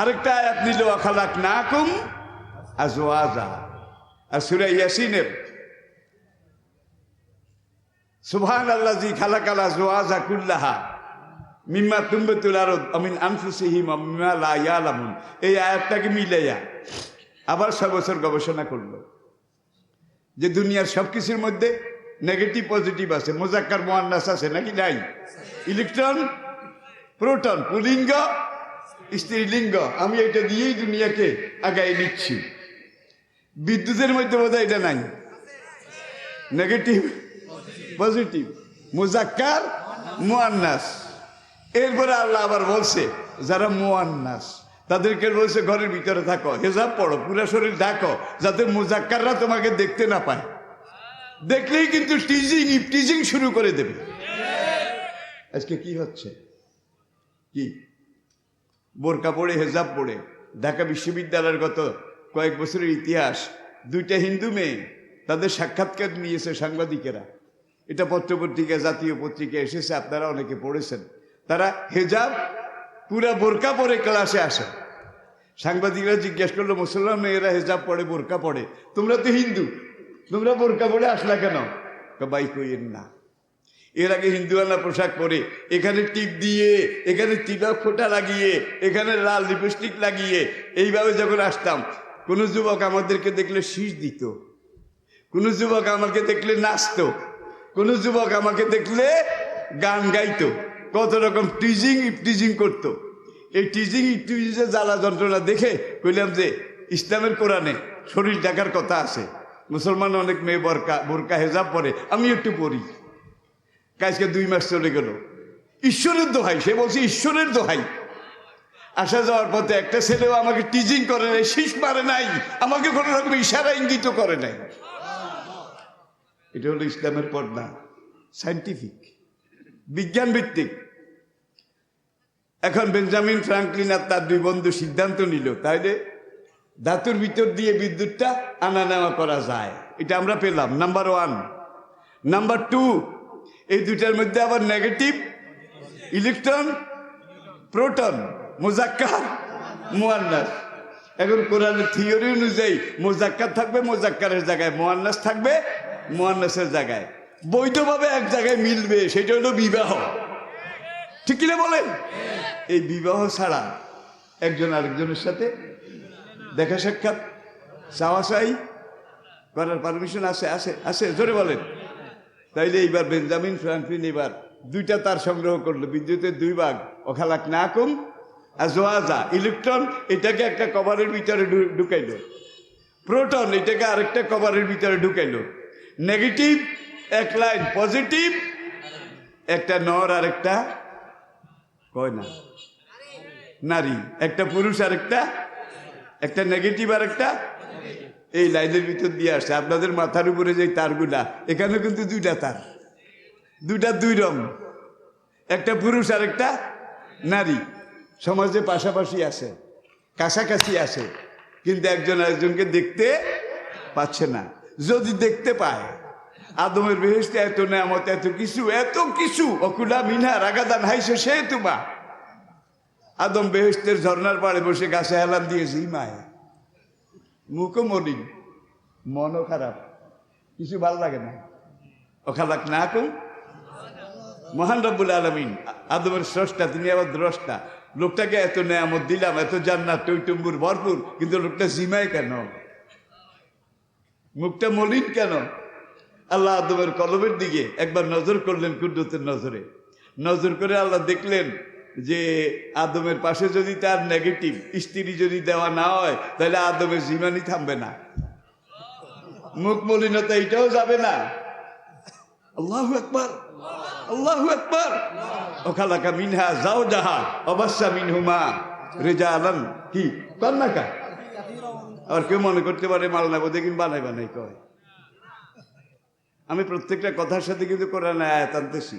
আরেকটা আয়াত নিল, খালাকনাকুম আজওয়াজা। আর সূরা ইয়াসিনের সুবহানাল্লাযী খালাকাল আজওয়াজা কুল্লাহা মিম্মা তুনবিতুল আরদ মিন আনফুসিহিম ওয়া মিম্মা লা ইয়ালামুন, এই আয়াতটাকে মিলাইয়া আবার 6 বছর গবেষণা করলো যে দুনিয়ার সব কিছুর মধ্যে নেগেটিভ পজিটিভ আছে, মুজাক্কার মুআন্নাস আছে নাকি নাই? ইলেকট্রন, প্রোটন, পুলিঙ্গ, স্ত্রীলিঙ্গ। আমি এটা দিয়েই দুনিয়াকে আগাই নিচ্ছি। বিদ্যুতের মধ্যে বোধহয় এটা নাই, নেগেটিভ পজিটিভ, মুজাক্কার মুআন্নাস। এরপরে আল্লাহ আবার বলছে যারা মুআন্নাস তাদেরকে বলছে ঘরের ভিতরে থাকো, হেজাব পড়ো, পুরা শরীর ঢাকো, যাতে মুজাক্কাররা তোমাকে দেখতে না পায়। দেখলেই কিন্তু টিজিং ইফটিজিং শুরু করে দেবে। আজকে কি হচ্ছে? কি বোরকা পড়ে, হেজাব পড়ে ঢাকা বিশ্ববিদ্যালয়ের গত কয়েক বছরের ইতিহাস, 2টা হিন্দু মেয়ে তাদের সাক্ষাৎকার নিয়েছে সাংবাদিকেরা, এটা পত্রপত্রিকা জাতীয় পত্রিকা এসেছে, আপনারা অনেকে পড়েছেন। তারা হেজাব পুরা বোরকা পরে ক্লাসে আসে। সাংবাদিকরা জিজ্ঞেস করলো, মুসলমান মেয়েরা হেজাব পড়ে, বোরকা পড়ে, তোমরা তো হিন্দু, তোমরা বোরকা পরে আসলা কেন? ভাই কইেন না, এর আগে হিন্দুয়ানা পোশাক পরে এখানে টিপ দিয়ে, এখানে তিলক ফোঁটা লাগিয়ে, এখানে লাল লিপস্টিক লাগিয়ে এইভাবে যখন আসতাম, কোনো যুবক আমাদেরকে দেখলে শীষ দিত, কোনো যুবক আমাকে দেখলে নাচতো, কোনো যুবক আমাকে দেখলে গান গাইতো, কত রকম টিজিং করতো। এই টিজিং জ্বালা যন্ত্রণা দেখে কইলাম যে ইসলামের কোরআনে শরীর ঢাকার কথা আছে, মুসলমান অনেক মেয়ে বোরকা হেজাব পরে, আমি একটু পড়ি। কাজকে 2 মাস চলে গেল, ঈশ্বরের দোহাই, সে বলছে ঈশ্বরের দোহাই। আসা যাওয়ার পথে একটা ছেলেও আমাকে টিজিং করে নাই, শীষ মারে নাই, আমাকে কোনো রকম ইশারা ইঙ্গিত করে নাই। এটা হলো ইসলামের পর্দা, সায়েন্টিফিক, বিজ্ঞান ভিত্তিক। এখন বেঞ্জামিন ফ্রাঙ্কলিন আর তার 2 বন্ধু সিদ্ধান্ত নিল, তাইলে ধাতুর ভিতর দিয়ে বিদ্যুৎটা আনা নেওয়া করা যায়। এটা আমরা পেলাম, নাম্বার 1। নাম্বার 2, এই দুইটার মধ্যে আবার নেগেটিভ ইলেকট্রন, প্রোটন, মুজাক্কার, মুয়ান্নাস। এখন কোরআনের থিওরি অনুযায়ী মুজাক্কার থাকবে মুজাক্কারের জায়গায়, মুয়ান্নাস থাকবে মুয়ান্নাসের জায়গায়, বৈধভাবে এক জায়গায় মিলবে, সেটা হলো বিবাহ। ঠিক কিনা বলেন? এই বিবাহ ছাড়া একজন আরেকজনের সাথে দেখা সাক্ষাৎ চাওয়াচাই করার পারমিশন আছে? আছে আছে, জোরে বলেন। তাইলে এইবার বেঞ্জামিন ফ্রাঙ্কলিন এবার 2টা তার সংগ্রহ করলো, বিদ্যুতের 2 ভাগ, ওখালাক না কম আজওয়াজা, ইলেকট্রন এটাকে একটা কভারের ভিতরে ঢুকাইলো, প্রোটন এটাকে আরেকটা কভারের ভিতরে ঢুকাইলো, নেগেটিভ এক লাইন, পজিটিভ একটা নর আর একটা কয় না নারী, একটা পুরুষ আর একটা নেগেটিভ আর একটা, এই লাইনের ভিতর দিয়ে আসছে। আপনাদের মাথার উপরে যে তারগুলা, এখানে কিন্তু 2টা তার, 2 রং, একটা পুরুষ আর একটা নারী, সমাজে পাশাপাশি আছে, কাছাকাছি আছে, কিন্তু একজন আরেকজনকে দেখতে পাচ্ছে না। যদি দেখতে পায়, আদমের বেহেশতে এত নেয়ামত, এত কিছু অকুলা মিনা রাগাদান হাইছে সে তোমা। আদম বেহেশতের ঝর্ণার পাড়ে বসে গাছে হেলান দিয়েছি, মায় মুখও মলিন, মনও খারাপ, কিছু ভাল লাগে না। ওখালাক না কম মহান রব্বুল আলামিন, আদমের স্রষ্টা, তিনি আবার দ্রষ্টা। লোকটাকে এত নেয়ামত দিলাম, এত জান্নাত টইটুম্বুর ভরপুর, কিন্তু লোকটা জিমায় কেন? মুখটা মলিন কেন? আল্লাহ আদমের কলবের দিকে একবার নজর করলেন, কুদরতের নজরে নজর করে আল্লাহ দেখলেন যে আদমের পাশে যদি তার নেগেটিভ স্ত্রী যদি দেওয়া না হয়, তাহলে আদমের জিমানি থামবে না, মুখ মলিনতা এটাও যাবে না। আল্লাহু আকবার, আল্লাহু আকবার। ওখালাকা মিনহা যাওজাহা ওয়াবাসসা মিনহুমা রিজালান, কি কন্নাকা। আর কেউ মনে করতে পারে মালনা বোধে কিন্তু বানাই কয়। আমি প্রত্যেকটা কথার সাথে কিন্তু কোরআনের আয়াত আনতেছি,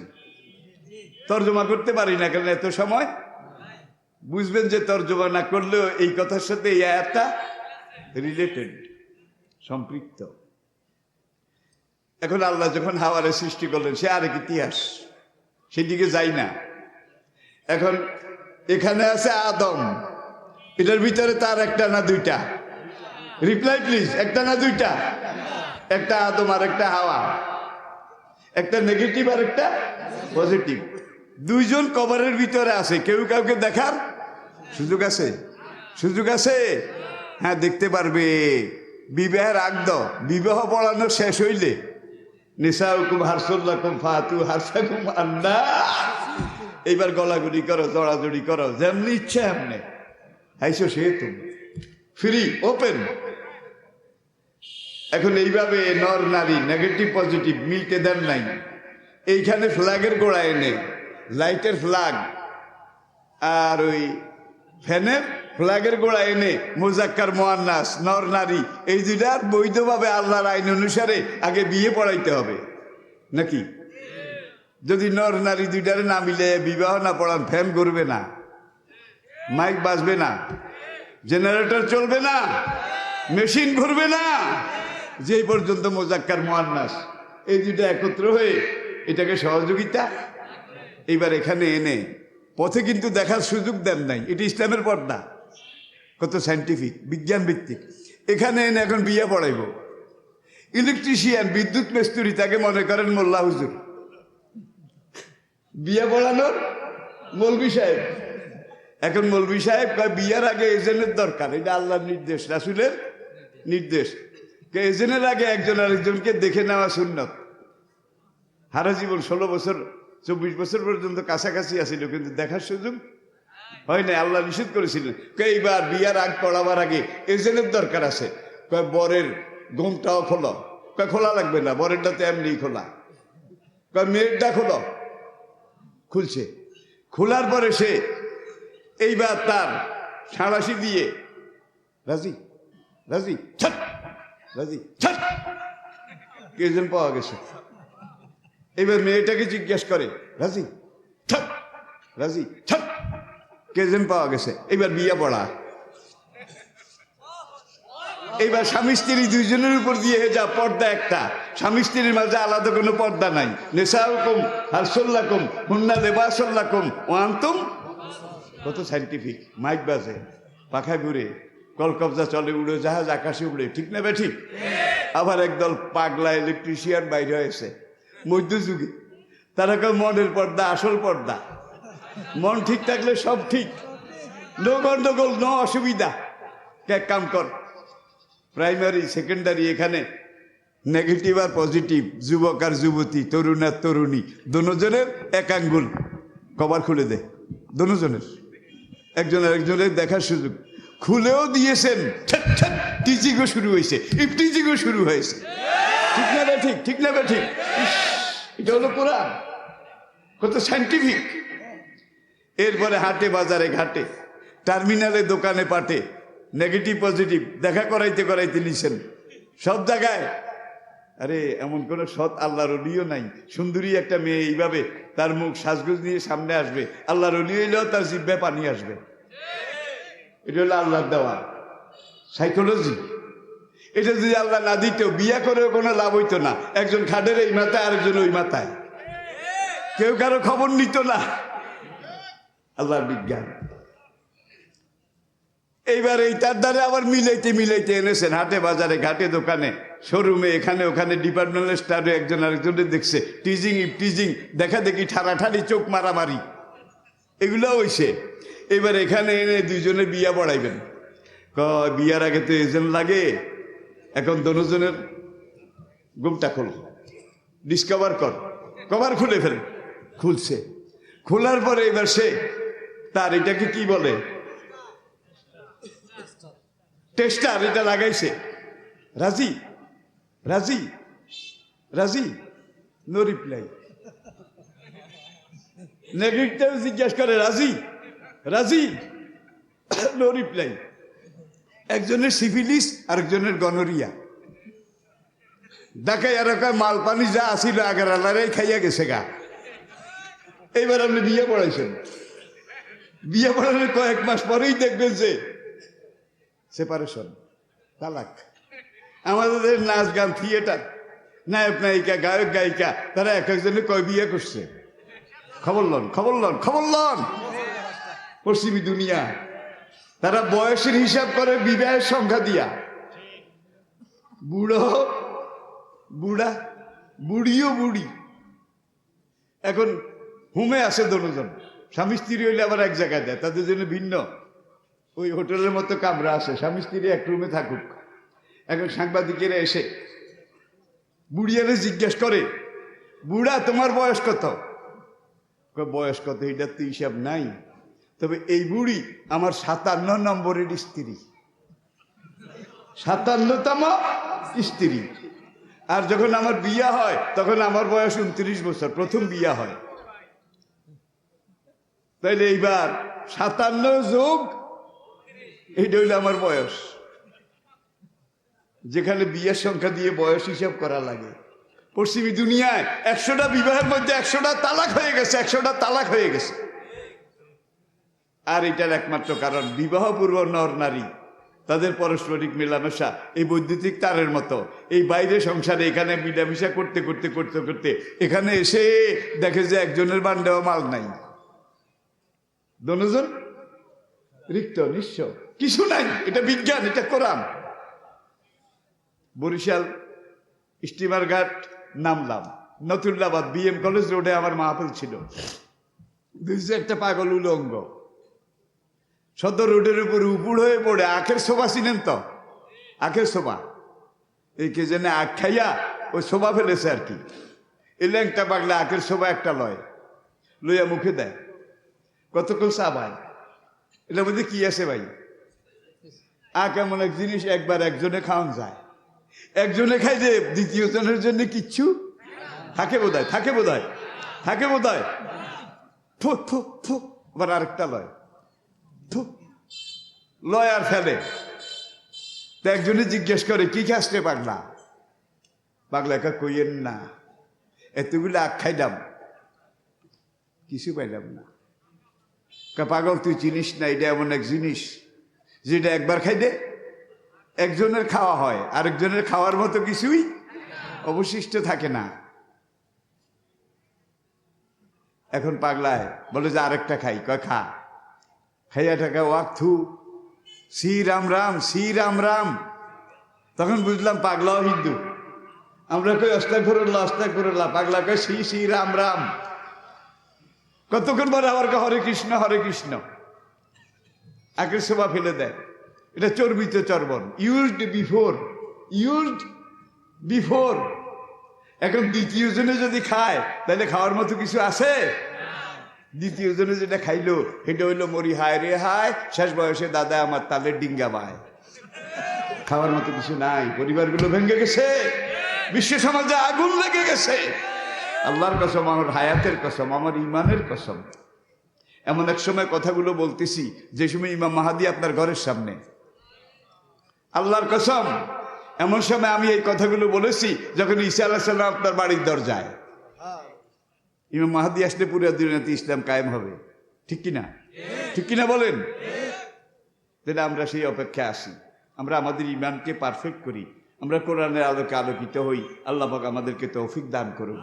তর্জমা করতে পারি না, কারণ এত সময়। বুঝবেন যে তর্জমা না করলেও এই কথার সাথে এই আয়াতটা রিলেটেড, সম্পৃক্ত। এখন আল্লাহ যখন হাওয়ারে সৃষ্টি করলেন, সে আরেক ইতিহাস, সেদিকে যাই না। এখন এখানে আছে আদম, এটার ভিতরে তার একটা না 2টা? রিপ্লাই প্লিজ, একটা না 2টা? একটা আদম আর একটা হাওয়া, একটা নেগেটিভ আর একটা পজিটিভ। 2 জন কভারের ভিতরে আছে, কেউ কাউকে দেখার সুযোগ আছে? সুযোগ আছে, হ্যাঁ, দেখতে পারবে। বিবাহের আগদ, বিবাহ পড়ানো শেষ হইলে নিসাউকুম হারসুল্লাকুম ফাতু হারসাকুম আন্না, এইবার গলাগড়ি করো, জড়াজড়ি করো, যেমনি ইচ্ছা এমনি হাইছো, সে তুমি ফ্রি, ওপেন। এখন এইভাবে নর নারী নেগেটিভ পজিটিভ মিলতে দেন নাই। এইখানে ফ্ল্যাগের গোড়া এনে, লাইটের ফ্ল্যাগ আর ওই ফ্যানের ফ্ল্যাগের গোড়া এনে মুজাক্কার মুয়ান্নাস নর নারী এই 2টার বৈধভাবে আল্লাহর আইন অনুসারে আগে বিয়ে পড়াইতে হবে নাকি? যদি নর নারী 2টারে না মিলে বিবাহ না পড়ান, ফ্যান ঘুরবে না, মাইক বাজবে না, জেনারেটর চলবে না, মেশিন ঘুরবে না, যেই পর্যন্ত মোজাক্কার মুয়ান্নাস, এই দুইটা একত্র হয়ে এটাকে সহযোগিতা। এইবার এখানে এনে পথে কিন্তু দেখার সুযোগ দেন নাই, এটা ইসলামের পর্দা, কত সায়েন্টিফিক বিজ্ঞান ভিত্তিক। এখানে এনে এখন বিয়ে পড়াইব, ইলেকট্রিশিয়ান বিদ্যুৎ মিস্ত্রি তাকে মনে করেন মোল্লা হুজুর, বিয়ে পড়ানোর মৌলভী সাহেব। এখন মৌলভী সাহেব কয় বিয়ার আগে এজেন্টের দরকার, এটা আল্লাহর নির্দেশ, রাসূলের নির্দেশ। এজেন্টের আগে একজন আরেকজনকে দেখে নেওয়া সুন্নত। সারা জীবন 16 বছর 24 বছর পর্যন্ত কাছাকাছি আসিল, কিন্তু দেখার সুযোগ হয় না, আল্লাহ নিষেধ করেছিলেন। এইবার বিয়ার আগ পড়াবার আগে এজেন্টের দরকার আছে। কয় বরের ঘুমটাও খোলো, কয় খোলা লাগবে না, বরেরটাতে এমনি খোলা। কয় মেয়েরটা খোলো, খুলছে। খোলার পরে সে এইবার তার সাঁড়াশি দিয়ে রাজি রাজি ছাট রাজি ছাট, কেজন পাওয়া গেছে। এবার মেয়েটাকে জিজ্ঞেস করে রাজি ছাট রাজি ছাট, কেজন পাওয়া গেছে। এবার বিয়ে পড়া। এইবার স্বামী স্ত্রী দুইজনের উপর দিয়ে যা পর্দা একটা, স্বামী স্ত্রীর মাঝে আলাদা কোনো পর্দা নাই। নেশাউকুম হারসুল্লাকুম হুন্না লেবাসুল্লাকুম ওয়া আনতুম, কত সাইন্টিফিক। মাইক বাজে, পাখা ঘুরে, কলকবজা চলে, উড়ে জাহাজ আকাশে উড়ে, ঠিক না ঠিক? আবার একদল পাগলা ইলেকট্রিশিয়ান বাইরে হয়েছে মধ্যযুগে, তারা কেউ মনের পর্দা আসল পর্দা, মন ঠিক থাকলে সব ঠিক, নো গন্ডগোল, নো অসুবিধা। এক কাম কর, প্রাইমারি সেকেন্ডারি এখানে নেগেটিভ আর পজিটিভ, যুবক আর যুবতী, তরুণ আর তরুণী, দুজনের এক আঙ্গুল কভার খুলে দে, দুজনের, একজন আরেকজনের দেখার সুযোগ। খুলেও দিয়েছেন, টিচিংও শুরু হয়েছে, ইফটিজিংও শুরু হয়েছে, ঠিক না বে ঠিক? ঠিক না বে ঠিক? এটা হলো কোরআন, কত সাইন্টিফিক। এরপরে হাটে বাজারে ঘাটে টার্মিনালে দোকানে পাটে নেগেটিভ পজিটিভ দেখা করাইতে করাইতে নিছেন সব জায়গায়। আরে এমন কোন সৎ আল্লাহর ওলিও নাই, সুন্দরী একটা মেয়ে এইভাবে তার মুখ সাজগোজ নিয়ে সামনে আসবে, আল্লাহর ওলি হইলেও তার জিভ্বে পানি আসবে। এটা হলো আল্লাহর দেওয়া সাইকোলজি। এটা যদি আল্লাহ না দিত, বিয়া করেও কোনো লাভ হইতো না। একজন খাটের এই মাথায়, আরেকজন ওই মাথায়, কেউ কারো খবর নিত না। আল্লাহর বিজ্ঞান। এইবার এই তার দ্বারা আবার মিলাইতে মিলাইতে এনেছেন হাটে বাজারে ঘাটে দোকানে শোরুমে, এখানে ওখানে ডিপার্টমেন্টাল স্টারে একজন আরেকজনের দেখছে, টিজিং ইফটিজিং, দেখা দেখি ঠাড়াঠাড়ি, চোখ মারামারি, এগুলো হইছে। এবার এখানে এনে দুইজনে বিয়া পড়াইবেন। বিয়ার আগে তো এজেন্ট লাগে, এখন দুজনের গুমটা খোল, ডিসকভার কর, কভার খুলে ফেল। খুলছে, খোলার পরে এবার সে তার এটাকে কি বলে, টেস্টার, এটা লাগাইছে। রাজি রাজি রাজি, নো রিপ্লাই। নেগেটিভ জিজ্ঞাসা করে রাজি রাজি, নো রিপ্লাই। একজনের সিফিলিস, আরেকজনের গনোরিয়া। দেখাই আর মাল পানি যা আসিল আগের আলারাই খাইয়া গেছে গা। এইবার আপনি বিয়ে পড়াইছেন, বিয়ে পড়ানোর কয়েক মাস পরেই দেখবেন যে সেপারেশন, তালাক। আমাদের নাচ গান থিয়েটার, নায়ক নায়িকা, গায়ক গায়িকা, তারা এক একজনে কয় বিয়ে করছে। খবর লন খবর লন খবর লন। পশ্চিমী দুনিয়া তারা বয়সের হিসাব করে বিবাহের সংখ্যা দিয়া। বুড়ো বুড়া, বুড়িও বুড়ি। এখন হুমে আসে দুজন, স্বামী স্ত্রী হইলে আবার এক জায়গায় দেয়, তাদের জন্য ভিন্ন ওই হোটেলের মতো কামরা আসে, স্বামী স্ত্রী এক রুমে থাকুক। এখন সাংবাদিকেরা এসে বুড়িয়ারে জিজ্ঞেস করে, বুড়া তোমার বয়স কত? বয়স কত এটার তো হিসাব নাই, তবে এই বুড়ি আমার 57 নম্বরের স্ত্রী, 57তম স্ত্রী। আর যখন আমার বিয়া হয় তখন আমার বয়স 29 বছর, প্রথম বিয়া হয়। তাইলে এইবার 57 যোগ এইটা হইল আমার বয়স। যেখানে বিয়ের সংখ্যা দিয়ে বয়স হিসাব করা লাগে, পশ্চিমী দুনিয়ায় 100টা বিবাহের মধ্যে 100টা তালাক হয়ে গেছে, 100টা তালাক হয়ে গেছে। আর এটার একমাত্র কারণ বিবাহ পূর্ব নর নারী তাদের পারস্পরিক মেলামেশা এই বৈদ্যুতিক তারের মতো। এই বাইরে সংসারে এখানে মিলামিশা করতে করতে করতে করতে এখানে এসে দেখে যে একজনের বান্ডেও মাল নাই, দনজন রিক্ত নিঃস্ব, কিছু নাই। এটা বিজ্ঞান, এটা কোরআন। বরিশাল স্টিমার ঘাট নামলাম, নতুল্লাবাদ বিএম কলেজ রোডে আমার মাহফিল ছিল। দুইশো একটা পাগল উলঙ্গ সদর রোডের উপরে উপুড় হয়ে পড়ে, আখের শোভা চিনেন তো? আখের শোভা, এই কে জেনে আখ খাইয়া ওই শোভা ফেলেছে আর কি। এই ল্যাংটা পাগলা আখের শোভা একটা লইয়া মুখে দেয়, কতক্ষণ চা ভাই, এটার মধ্যে কি আছে ভাই? আখ এমন এক জিনিস, একবার একজনে খাওয়ান যায়, একজনে খাই যে দ্বিতীয় জনের জন্য কিচ্ছু থাকে বোধহয়, থাকে বোধহয়, থাকে বোধহয়। থু থু থু, আবার আরেকটা লয় আর ফেলে। তো একজনে জিজ্ঞেস করে, কি খাসতে পাগলা? পাগলা কইয়েন না, এতগুলো আখ খাইলাম, কিছু পাইলাম না। পাগল তুই চিনিস না, এটা এমন এক জিনিস যেটা একবার খাইলে একজনের খাওয়া হয়, আরেকজনের খাওয়ার মতো কিছুই অবশিষ্ট থাকে না। এখন পাগলায় বলে যে আরেকটা খাই, কয় খা। খাইয়া টাকা ওয়াক থু, শ্রী রাম রাম, শ্রী রাম রাম। তখন বুঝলাম পাগলাও হিন্দু। আমরা কই আস্তাগফিরুল্লাহ আস্তাগফিরুল্লাহ, পাগলা কয় শ্রী শ্রী রাম রাম। কতক্ষণ পরে আবার হরে কৃষ্ণ হরে কৃষ্ণ। আখের শোভা ফেলে দেয়, এটা চর্বিত চর্বণ, ইউজড বিফোর। এখন দ্বিতীয় জনে যদি খায় তাহলে খাওয়ার মতো কিছু আছে? দ্বিতীয় জনে যেটা খাইলো সেটা হইলো মরি হায় রে হায়, শেষ বয়সে দাদা আমার তালের ডিঙ্গা বায়। খাওয়ার মতো কিছু নাই, পরিবারগুলো ভেঙে গেছে, বিশ্ব সমাজে আগুন লেগে গেছে। আল্লাহর কসম, আমার হায়াতের কসম, আমার ইমানের কসম, এমন এক সময় কথাগুলো বলতেছি যে সময় ইমাম মাহাদি আপনার ঘরের সামনে। আল্লাহর কসম, এমন সময় আমি এই কথাগুলো বলেছি যখন ঈসা আলাইহিস সালাম আপনার বাড়ির দরজায়। ইমাম মাহাদি আসলে পুরো দুনিয়াতে ইসলাম কায়েম হবে, ঠিক কিনা? ঠিক কিনা বলেন? তাহলে আমরা সেই অপেক্ষায় আসি, আমরা আমাদের ইমানকে পারফেক্ট করি, আমরা কোরআনের আলোকে আলোকিত হই। আল্লাহ পাক আমাদেরকে তৌফিক দান করুন।